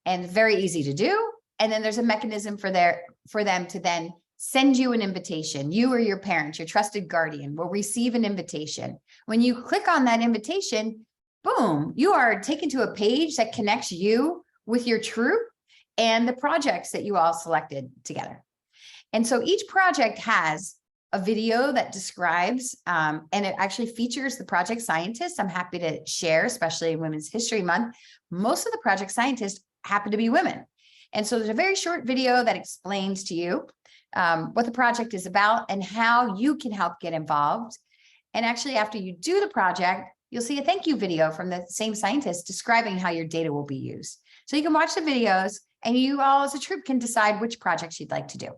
S5: And very easy to do. And then there's a mechanism for them to then send you an invitation. You or your parent, your trusted guardian, will receive an invitation. When you click on that invitation, boom, you are taken to a page that connects you with your troop and the projects that you all selected together. And so each project has a video that describes, and it actually features the project scientists. I'm happy to share, especially in Women's History Month, most of the project scientists happen to be women. And so there's a very short video that explains to you what the project is about and how you can help get involved. And actually, after you do the project, you'll see a thank you video from the same scientist describing how your data will be used. So you can watch the videos and you all as a troop can decide which projects you'd like to do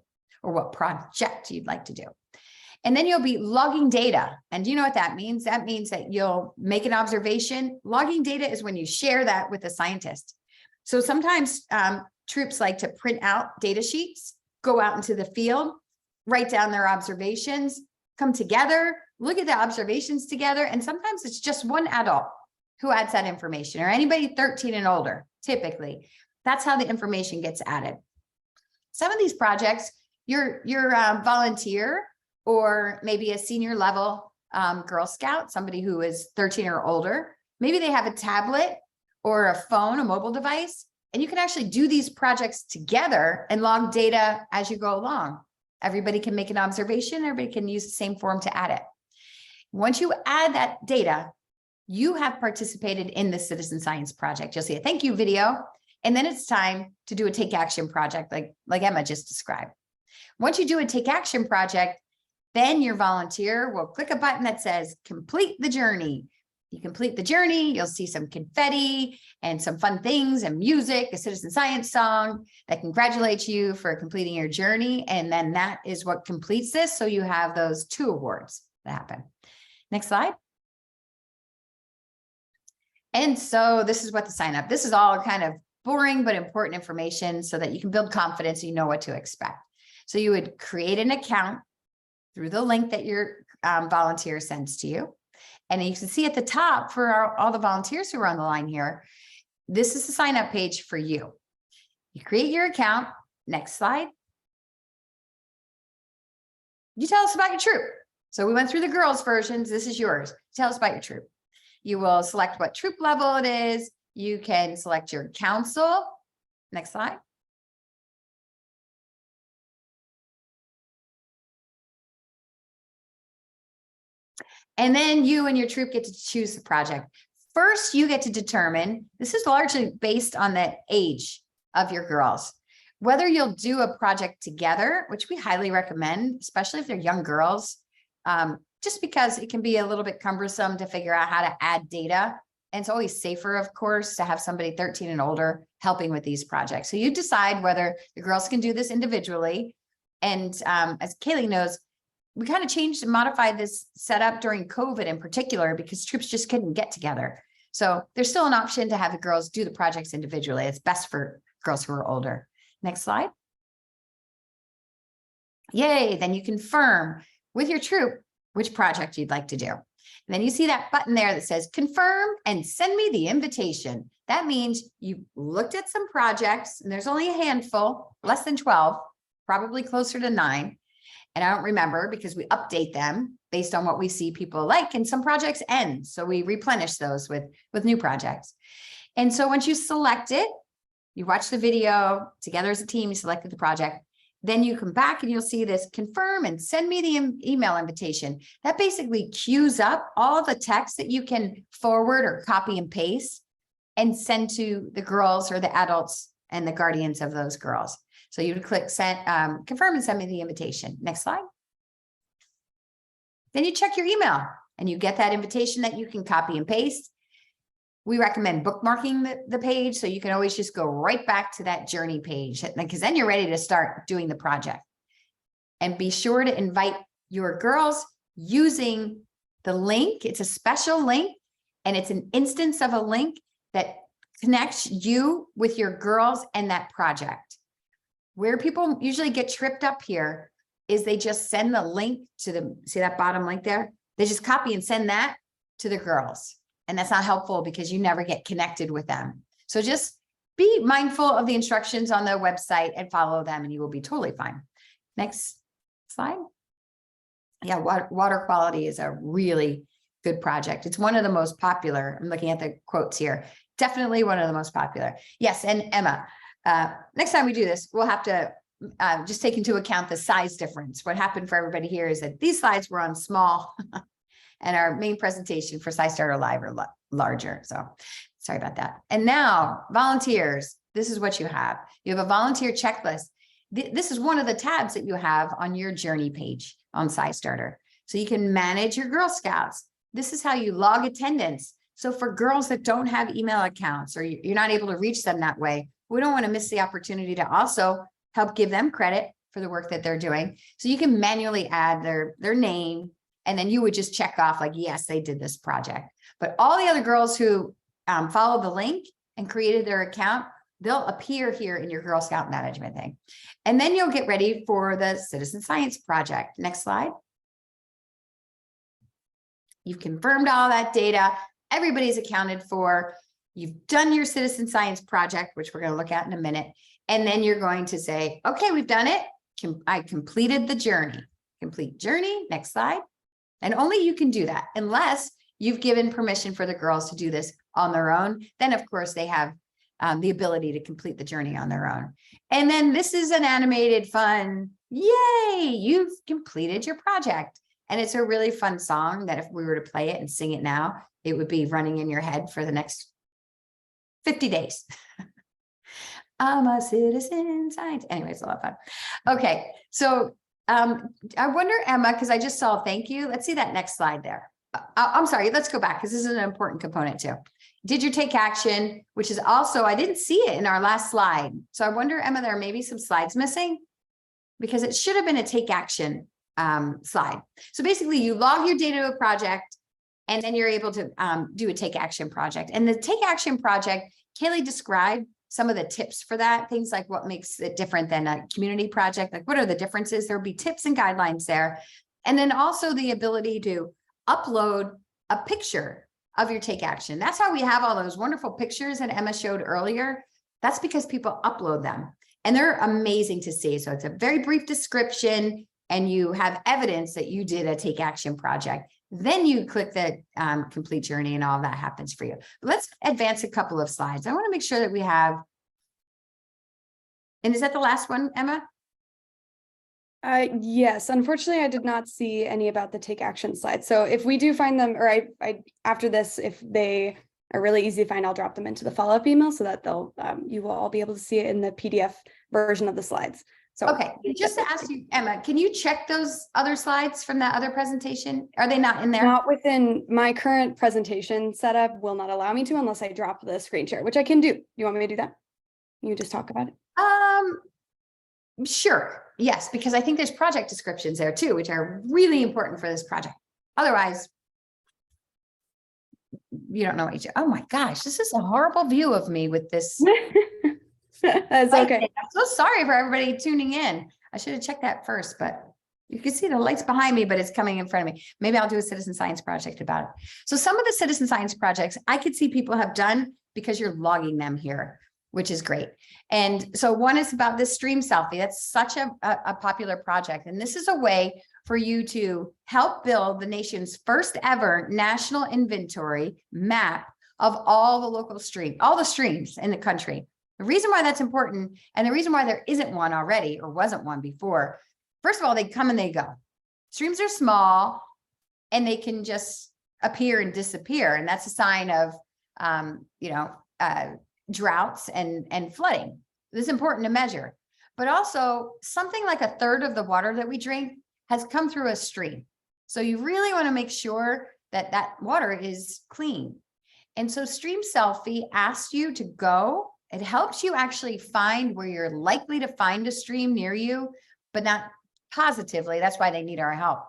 S5: or what project you'd like to do. And then you'll be logging data. And do you know what that means? That means that you'll make an observation. Logging data is when you share that with a scientist. So sometimes troops like to print out data sheets, go out into the field, write down their observations, come together, look at the observations together. And sometimes it's just one adult who adds that information, or anybody 13 and older, typically. That's how the information gets added. Some of these projects, you're a volunteer or maybe a senior level Girl Scout, somebody who is 13 or older. Maybe they have a tablet or a phone, a mobile device, and you can actually do these projects together and log data as you go along. Everybody can make an observation. Everybody can use the same form to add it. Once you add that data, you have participated in the citizen science project. You'll see a thank you video, and then it's time to do a take action project like Emma just described. Once you do a take action project, then your volunteer will click a button that says complete the journey. You complete the journey, you'll see some confetti and some fun things and music, a citizen science song that congratulates you for completing your journey. And then that is what completes this. So you have those 2 awards that happen. Next slide. And so this is what to sign up. This is all kind of boring but important information so that you can build confidence and you know what to expect. So you would create an account through the link that your volunteer sends to you. And you can see at the top for all the volunteers who are on the line here, this is the sign up page for you. You create your account. Next slide. You tell us about your troop. So we went through the girls' versions. This is yours. Tell us about your troop. You will select what troop level it is. You can select your council. Next slide. And then you and your troop get to choose the project. First, you get to determine, this is largely based on the age of your girls, whether you'll do a project together, which we highly recommend, especially if they're young girls, just because it can be a little bit cumbersome to figure out how to add data. And it's always safer, of course, to have somebody 13 and older helping with these projects. So you decide whether the girls can do this individually. And as Kaylee knows, we kind of changed and modified this setup during COVID in particular because troops just couldn't get together. So there's still an option to have the girls do the projects individually. It's best for girls who are older. Next slide. Yay, then you confirm with your troop which project you'd like to do. And then you see that button there that says confirm and send me the invitation. That means you looked at some projects and there's only a handful, less than 12, probably closer to 9. And I don't remember because we update them based on what we see people like, and some projects end. So we replenish those with new projects. And so once you select it, you watch the video together as a team, you selected the project, then you come back and you'll see this confirm and send me the email invitation. That basically queues up all the text that you can forward or copy and paste and send to the girls or the adults and the guardians of those girls. So you would click send, confirm and send me the invitation. Next slide. Then you check your email and you get that invitation that you can copy and paste. We recommend bookmarking the page so you can always just go right back to that journey page because then you're ready to start doing the project. And be sure to invite your girls using the link. It's a special link and it's an instance of a link that connects you with your girls and that project. Where people usually get tripped up here is they just send the link to the, see that bottom link there? They just copy and send that to the girls. And that's not helpful because you never get connected with them. So just be mindful of the instructions on the website and follow them and you will be totally fine. Next slide. Yeah, water quality is a really good project. It's one of the most popular. I'm looking at the quotes here. Definitely one of the most popular. Yes, and Emma, next time we do this, we'll have to just take into account the size difference. What happened for everybody here is that these slides were on small and our main presentation for SciStarter Live are larger. So sorry about that. And now volunteers, this is what you have. You have a volunteer checklist. This is one of the tabs that you have on your journey page on SciStarter. So you can manage your Girl Scouts. This is how you log attendance. So for girls that don't have email accounts or you're not able to reach them that way, we don't want to miss the opportunity to also help give them credit for the work that they're doing. So you can manually add their name, and then you would just check off like, yes, they did this project. But all the other girls who followed the link and created their account, they'll appear here in your Girl Scout management thing. And then you'll get ready for the citizen science project. Next slide. You've confirmed all that data. Everybody's accounted for. You've done your citizen science project, which we're going to look at in a minute. And then you're going to say, okay, we've done it. I completed the journey. Complete journey. Next slide. And only you can do that unless you've given permission for the girls to do this on their own. Then, of course, they have the ability to complete the journey on their own. And then this is an animated fun. Yay, you've completed your project. And it's a really fun song that if we were to play it and sing it now, it would be running in your head for the next 50 days. I'm a citizen science. Anyway, it's a lot of fun. Okay, so I wonder, Emma, because I just saw thank you. Let's see that next slide there. I'm sorry, let's go back because this is an important component too. Did you take action, which is also, I didn't see it in our last slide. So I wonder, Emma, there may be some slides missing because it should have been a take action slide. So basically you log your data to a project and then you're able to do a take action project. And the take action project, Kaylee described some of the tips for that, things like what makes it different than a community project, like what are the differences? There'll be tips and guidelines there. And then also the ability to upload a picture of your take action. That's how we have all those wonderful pictures that Emma showed earlier. That's because people upload them and they're amazing to see. So it's a very brief description and you have evidence that you did a take action project. Then you click the complete journey and all of that happens for you. But let's advance a couple of slides. I want to make sure that we have, and is that the last one, Emma?
S1: Yes, unfortunately, I did not see any about the take action slide. So if we do find them, or I after this, if they are really easy to find, I'll drop them into the follow-up email so that they'll you will all be able to see it in the PDF version of the slides. So
S5: okay, just to ask you, Emma, can you check those other slides from that other presentation? Are they not in there?
S1: Not within my current presentation setup will not allow me to unless I drop the screen share, which I can do. You want me to do that? You just talk about it.
S5: Sure. Yes, because I think there's project descriptions there too, which are really important for this project. Otherwise, you don't know what you do. Oh my gosh, this is a horrible view of me with this.
S1: That's okay.
S5: I'm so sorry for everybody tuning in. I should have checked that first, but you can see the lights behind me, but it's coming in front of me. Maybe I'll do a citizen science project about it. So some of the citizen science projects I could see people have done because you're logging them here, which is great. And so one is about this stream selfie. That's such a popular project. And this is a way for you to help build the nation's first ever national inventory map of all the local streams, all the streams in the country. The reason why that's important and the reason why there isn't one already or wasn't one before, first of all, they come and they go. Streams are small and they can just appear and disappear. And that's a sign of, droughts and flooding. This is important to measure. But also something like 1/3 of the water that we drink has come through a stream. So you really want to make sure that that water is clean. And so Stream Selfie asks you to go. It helps you actually find where you're likely to find a stream near you, but not positively. That's why they need our help.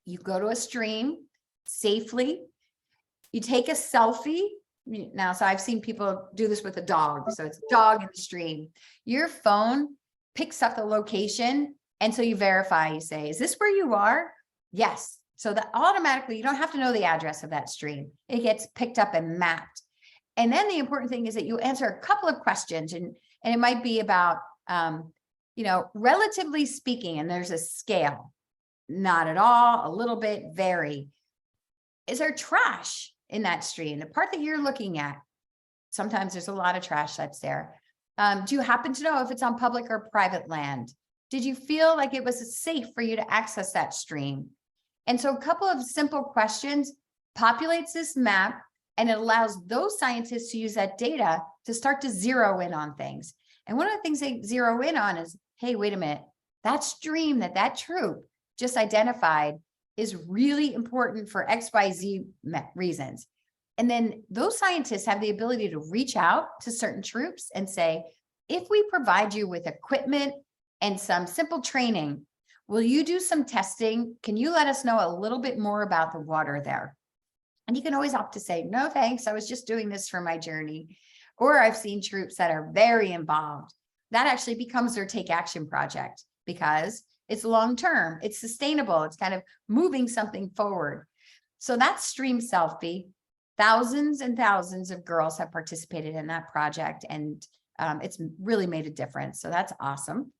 S5: You go to a stream safely. You take a selfie. Now, so I've seen people do this with a dog. So it's a dog in the stream. Your phone picks up the location. And so you verify, you say, is this where you are? Yes. So that automatically, you don't have to know the address of that stream. It gets picked up and mapped. And then the important thing is that you answer a couple of questions and it might be about, relatively speaking, and there's a scale, not at all, a little bit, very. is there trash in that stream? The part that you're looking at, sometimes there's a lot of trash that's there. Do you happen to know if it's on public or private land? Did you feel like it was safe for you to access that stream? And so a couple of simple questions populates this map, and it allows those scientists to use that data to start to zero in on things. And one of the things they zero in on is, hey, wait a minute, that stream that troop just identified is really important for XYZ reasons. And then those scientists have the ability to reach out to certain troops and say, if we provide you with equipment and some simple training, will you do some testing? Can you let us know a little bit more about the water there? And you can always opt to say, no, thanks. I was just doing this for my journey. Or I've seen troops that are very involved. That actually becomes their take action project because it's long-term, it's sustainable, it's kind of moving something forward. So that's Stream Selfie. Thousands and thousands of girls have participated in that project, and it's really made a difference. So that's awesome.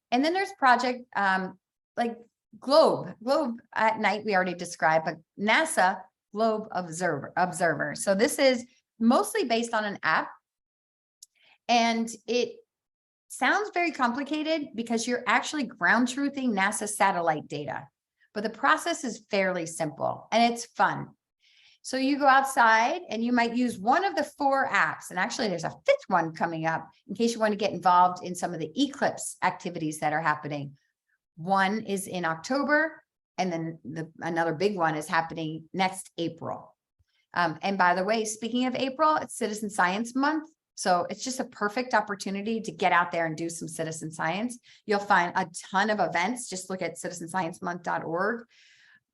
S5: And then there's project like Globe at night, we already described, but NASA Globe Observer. So this is mostly based on an app, and it sounds very complicated because you're actually ground truthing NASA satellite data, but the process is fairly simple and it's fun. So you go outside and you might use one of the 4 apps. And actually there's a 5th one coming up in case you want to get involved in some of the eclipse activities that are happening. One is in October, and then another big one is happening next April. And by the way, speaking of April, it's Citizen Science Month. So it's just a perfect opportunity to get out there and do some citizen science. You'll find a ton of events. Just look at citizensciencemonth.org.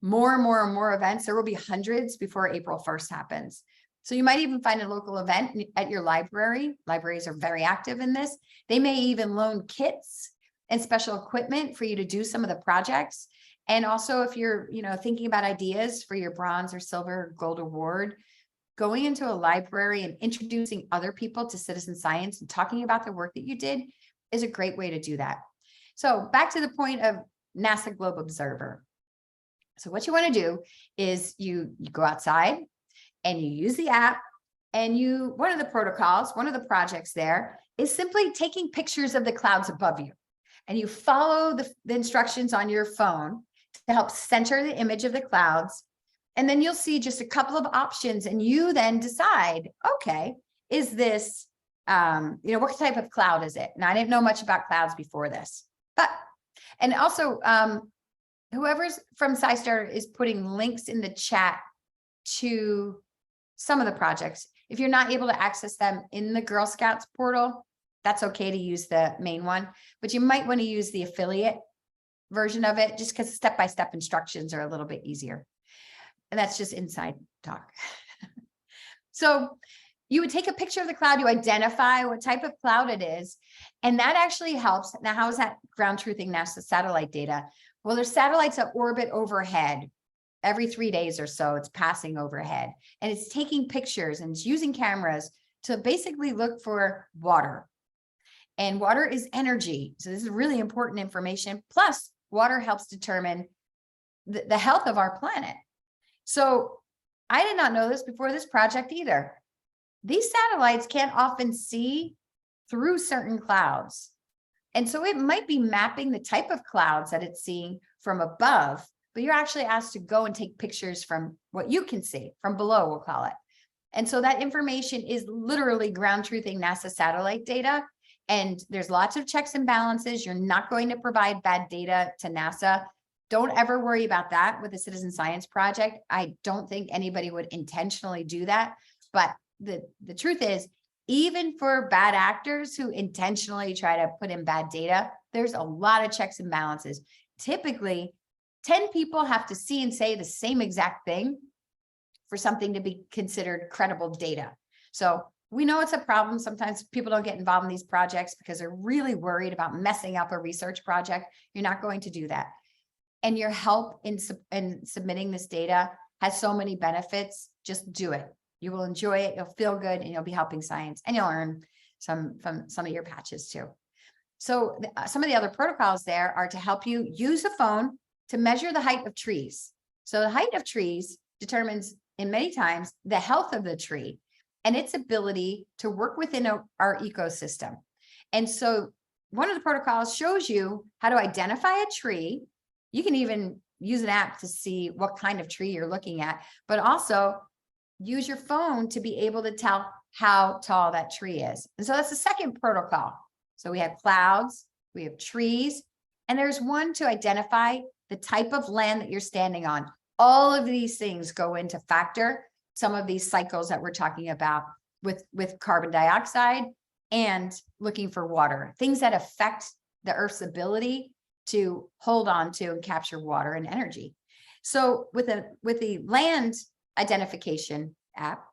S5: More and more and more events. There will be hundreds before April 1st happens. So you might even find a local event at your library. Libraries are very active in this. They may even loan kits and special equipment for you to do some of the projects. And also if you're, thinking about ideas for your bronze or silver or gold award, going into a library and introducing other people to citizen science and talking about the work that you did is a great way to do that. So back to the point of NASA Globe Observer. So what you want to do is you go outside and you use the app, and one of the protocols, one of the projects there is simply taking pictures of the clouds above you, and you follow the instructions on your phone to help center the image of the clouds. And then you'll see just a couple of options, and you then decide, okay, is this, what type of cloud is it? Now, I didn't know much about clouds before this, and also, whoever's from SciStarter is putting links in the chat to some of the projects. If you're not able to access them in the Girl Scouts portal, that's okay to use the main one, but you might want to use the affiliate version of it just because step-by-step instructions are a little bit easier. And that's just inside talk. So you would take a picture of the cloud, you identify what type of cloud it is, and that actually helps. Now, how is that ground truthing NASA satellite data? Well, there's satellites that orbit overhead. Every 3 days or so, it's passing overhead, and it's taking pictures and it's using cameras to basically look for water. And water is energy. So this is really important information. Plus, water helps determine the health of our planet. So I did not know this before this project either. These satellites can't often see through certain clouds. And so it might be mapping the type of clouds that it's seeing from above, but you're actually asked to go and take pictures from what you can see from below, we'll call it. And so that information is literally ground truthing NASA satellite data. And there's lots of checks and balances. You're not going to provide bad data to NASA. Don't ever worry about that with the citizen science project. I don't think anybody would intentionally do that. But the truth is, even for bad actors who intentionally try to put in bad data, there's a lot of checks and balances. Typically, 10 people have to see and say the same exact thing for something to be considered credible data. So we know it's a problem. Sometimes people don't get involved in these projects because they're really worried about messing up a research project. You're not going to do that. And your help in submitting this data has so many benefits. Just do it. You will enjoy it. You'll feel good, and you'll be helping science, and you'll earn some from some of your patches too. So some of the other protocols there are to help you use a phone to measure the height of trees. So the height of trees determines in many times the health of the tree and its ability to work within our ecosystem. And so one of the protocols shows you how to identify a tree. You can even use an app to see what kind of tree you're looking at, but also use your phone to be able to tell how tall that tree is. And so that's the second protocol. So we have clouds, we have trees, and there's one to identify the type of land that you're standing on. All of these things go into factor some of these cycles that we're talking about with carbon dioxide and looking for water, things that affect the Earth's ability to hold on to and capture water and energy. So with the land identification app,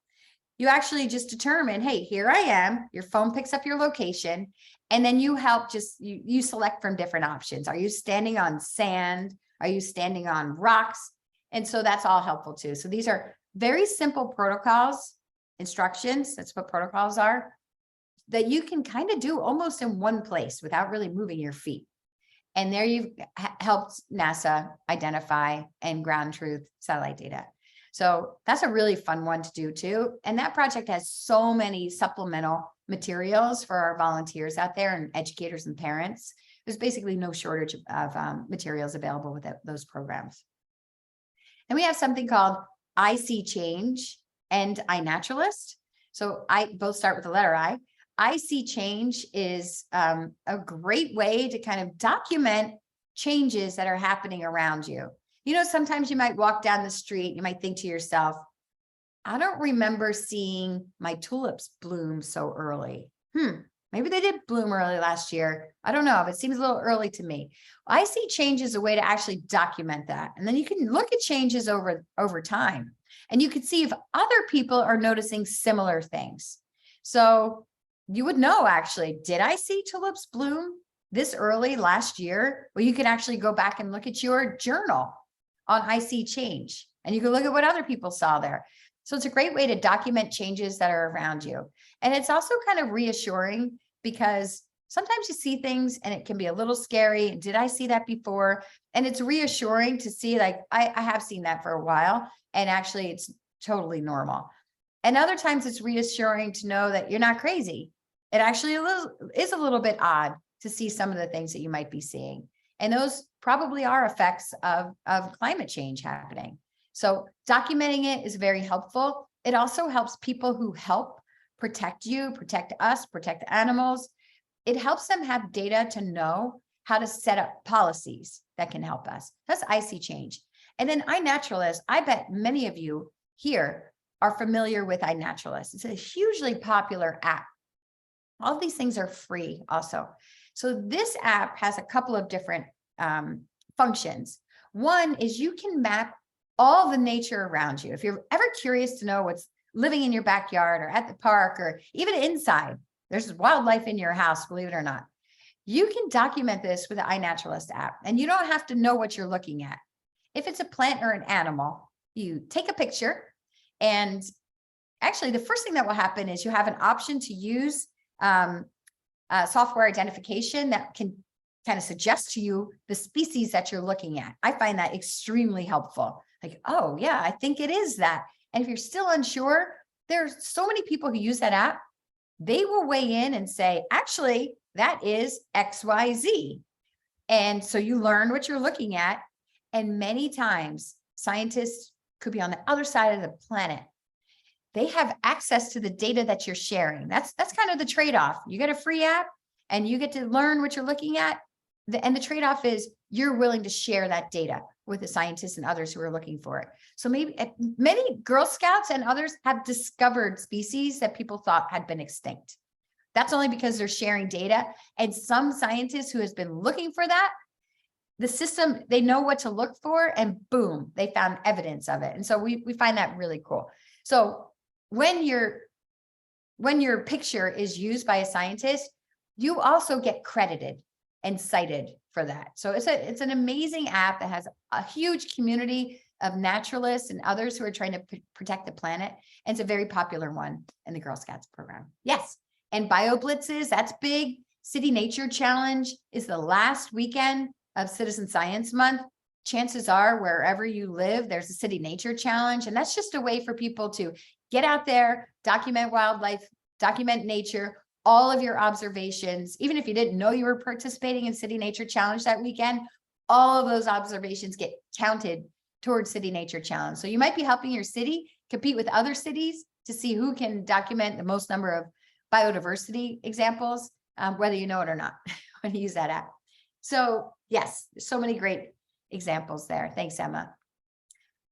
S5: you actually just determine, hey, here I am, your phone picks up your location, and then you help you select from different options. Are you standing on sand? Are you standing on rocks? And so that's all helpful too. So these are very simple protocols, instructions, that's what protocols are, that you can kind of do almost in one place without really moving your feet. And there you've helped NASA identify and ground truth satellite data. So that's a really fun one to do too. And that project has so many supplemental materials for our volunteers out there and educators and parents. There's basically no shortage of materials available with those programs. And we have something called I See Change and iNaturalist. So I both start with the letter I. I See Change is a great way to kind of document changes that are happening around you. You know, sometimes you might walk down the street, you might think to yourself, I don't remember seeing my tulips bloom so early. Maybe they did bloom early last year. I don't know, but it seems a little early to me. I See Change is a way to actually document that. And then you can look at changes over time. And you can see if other people are noticing similar things. So you would know, actually, did I see tulips bloom this early last year? Well, you can actually go back and look at your journal on I See Change, and you can look at what other people saw there. So it's a great way to document changes that are around you. And it's also kind of reassuring because sometimes you see things and it can be a little scary. Did I see that before? And it's reassuring to see, like, I have seen that for a while, and actually it's totally normal. And other times it's reassuring to know that you're not crazy. It actually is a little bit odd to see some of the things that you might be seeing. And those probably are effects of climate change happening. So documenting it is very helpful. It also helps people who help protect you, protect us, protect animals. It helps them have data to know how to set up policies that can help us. That's I See Change. And then iNaturalist, I bet many of you here are familiar with iNaturalist. It's a hugely popular app. All of these things are free also. So this app has a couple of different functions. One is you can map all the nature around you. If you're ever curious to know what's living in your backyard or at the park or even inside, there's wildlife in your house, believe it or not. You can document this with the iNaturalist app, and you don't have to know what you're looking at. If it's a plant or an animal, you take a picture, and actually the first thing that will happen is you have an option to use software identification that can kind of suggest to you the species that you're looking at. I find that extremely helpful. Like, oh yeah, I think it is that. And if you're still unsure, there's so many people who use that app. They will weigh in and say, actually, that is XYZ. And so you learn what you're looking at. And many times scientists could be on the other side of the planet. They have access to the data that you're sharing. That's kind of the trade-off. You get a free app and you get to learn what you're looking at. And the trade-off is you're willing to share that data with the scientists and others who are looking for it. So maybe many Girl Scouts and others have discovered species that people thought had been extinct. That's only because they're sharing data. And some scientists who has been looking for that, the system, they know what to look for, and boom, they found evidence of it. And so we find that really cool. So when your picture is used by a scientist, you also get credited and cited for that. So it's an amazing app that has a huge community of naturalists and others who are trying to protect the planet. And it's a very popular one in the Girl Scouts program. Yes. And bio blitzes, that's big. City Nature Challenge is the last weekend of Citizen Science Month. chances are wherever you live, there's a city nature challenge. And that's just a way for people to get out there, document wildlife, document nature, all of your observations. Even if you didn't know you were participating in City Nature Challenge that weekend, all of those observations get counted towards City Nature Challenge. So you might be helping your city compete with other cities to see who can document the most number of biodiversity examples, whether you know it or not, when you use that app. So yes, so many great examples there. Thanks, Emma.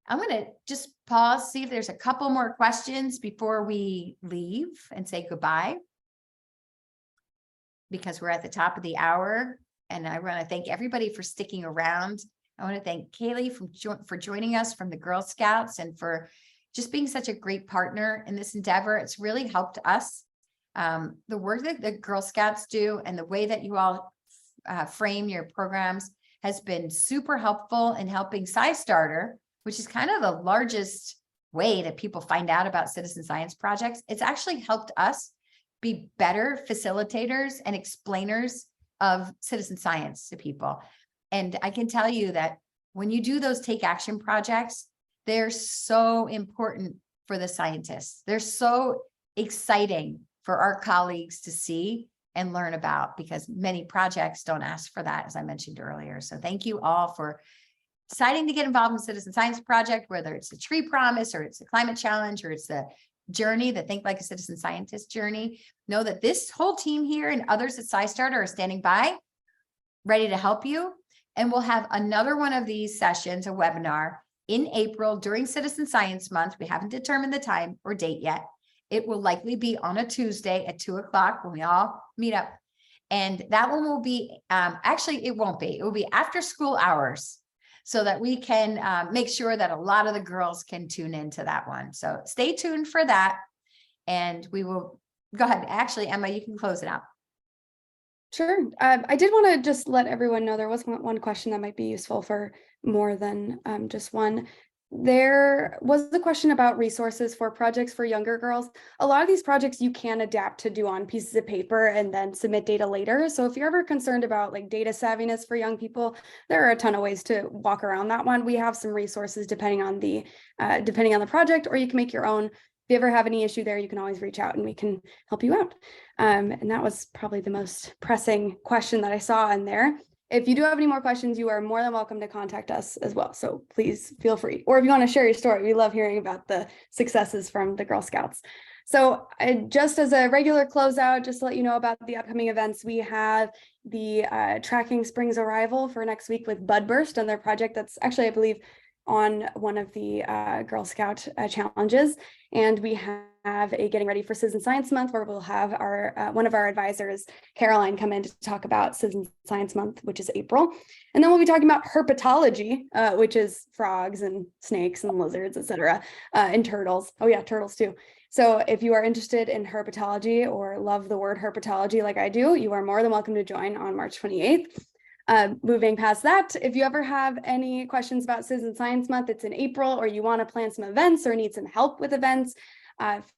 S5: I'm going to just pause, see if there's a couple more questions before we leave and say goodbye, because we're at the top of the hour. And I want to thank everybody for sticking around. I want to thank Kaylee for joining us from the Girl Scouts and for just being such a great partner in this endeavor. It's really helped us. The work that the Girl Scouts do and the way that you all frame your programs has been super helpful in helping SciStarter, which is kind of the largest way that people find out about citizen science projects. It's actually helped us be better facilitators and explainers of citizen science to people. And I can tell you that when you do those take action projects, they're so important for the scientists. They're so exciting for our colleagues to see and learn about, because many projects don't ask for that, as I mentioned earlier. So thank you all for deciding to get involved in Citizen Science Project, whether it's the Tree Promise or it's the Climate Challenge or it's the journey, the Think Like a Citizen Scientist journey. Know that this whole team here and others at SciStarter are standing by, ready to help you. And we'll have another one of these sessions, a webinar, in April during Citizen Science Month. We haven't determined the time or date yet. It will likely be on a Tuesday at 2 o'clock when we all meet up. And that one will be, actually, it won't be. It will be after school hours, so that we can make sure that a lot of the girls can tune into that one. So stay tuned for that. And we will go ahead. Actually, Emma, you can close it out.
S1: Sure. I did want to just let everyone know there was one question that might be useful for more than just one. There was a question about resources for projects for younger girls. A lot of these projects you can adapt to do on pieces of paper and then submit data later. So if you're ever concerned about like data savviness for young people, there are a ton of ways to walk around that one. We have some resources depending on the project, or you can make your own. If you ever have any issue there, you can always reach out and we can help you out. And that was probably the most pressing question that I saw in there. If you do have any more questions, you are more than welcome to contact us as well. So please feel free. Or if you want to share your story, we love hearing about the successes from the Girl Scouts. So just as a regular closeout, just to let you know about the upcoming events, we have the Tracking Spring's Arrival for next week with Budburst and their project that's actually, I believe, on one of the Girl Scout challenges. And we have a Getting Ready for Citizen Science Month, where we'll have our one of our advisors, Caroline, come in to talk about Citizen Science Month, which is April. And then we'll be talking about herpetology, which is frogs and snakes and lizards, etc., and turtles. Oh yeah, turtles too. So if you are interested in herpetology or love the word herpetology like I do, you are more than welcome to join on March 28th. Moving past that, if you ever have any questions about Citizen Science Month, it's in April, or you want to plan some events or need some help with events,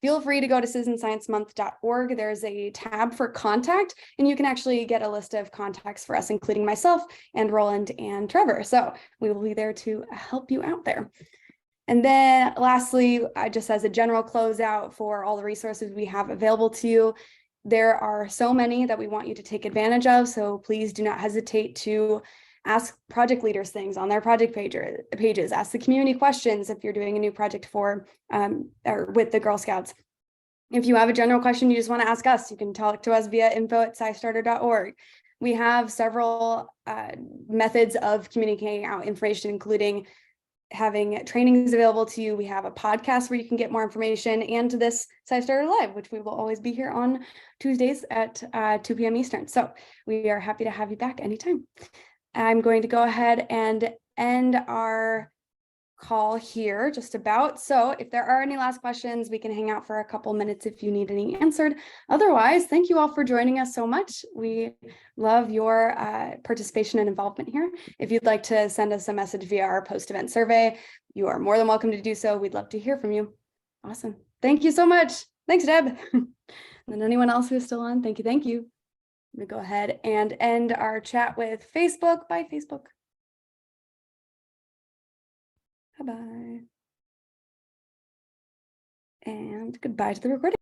S1: feel free to go to citizensciencemonth.org. There's a tab for contact, and you can actually get a list of contacts for us, including myself and Roland and Trevor. So we will be there to help you out there. And then lastly, just as a general closeout for all the resources we have available to you, there are so many that we want you to take advantage of. So please do not hesitate to ask project leaders things on their project pages, ask the community questions if you're doing a new project for or with the Girl Scouts. If you have a general question you just want to ask us, you can talk to us via info@scistarter.org. We have several methods of communicating out information, including having trainings available to you. We have a podcast where you can get more information, and this SciStarter Live, which we will always be here on Tuesdays at 2 p.m. Eastern. So we are happy to have you back anytime. I'm going to go ahead and end our call here just about. So if there are any last questions, we can hang out for a couple minutes if you need any answered. Otherwise, thank you all for joining us so much. We love your participation and involvement here. If you'd like to send us a message via our post-event survey, you are more than welcome to do so. We'd love to hear from you. Awesome. Thank you so much. Thanks, Deb. And anyone else who's still on, thank you. Thank you. I'm gonna go ahead and end our chat with Facebook. Bye, Facebook. Bye-bye. And goodbye to the recording.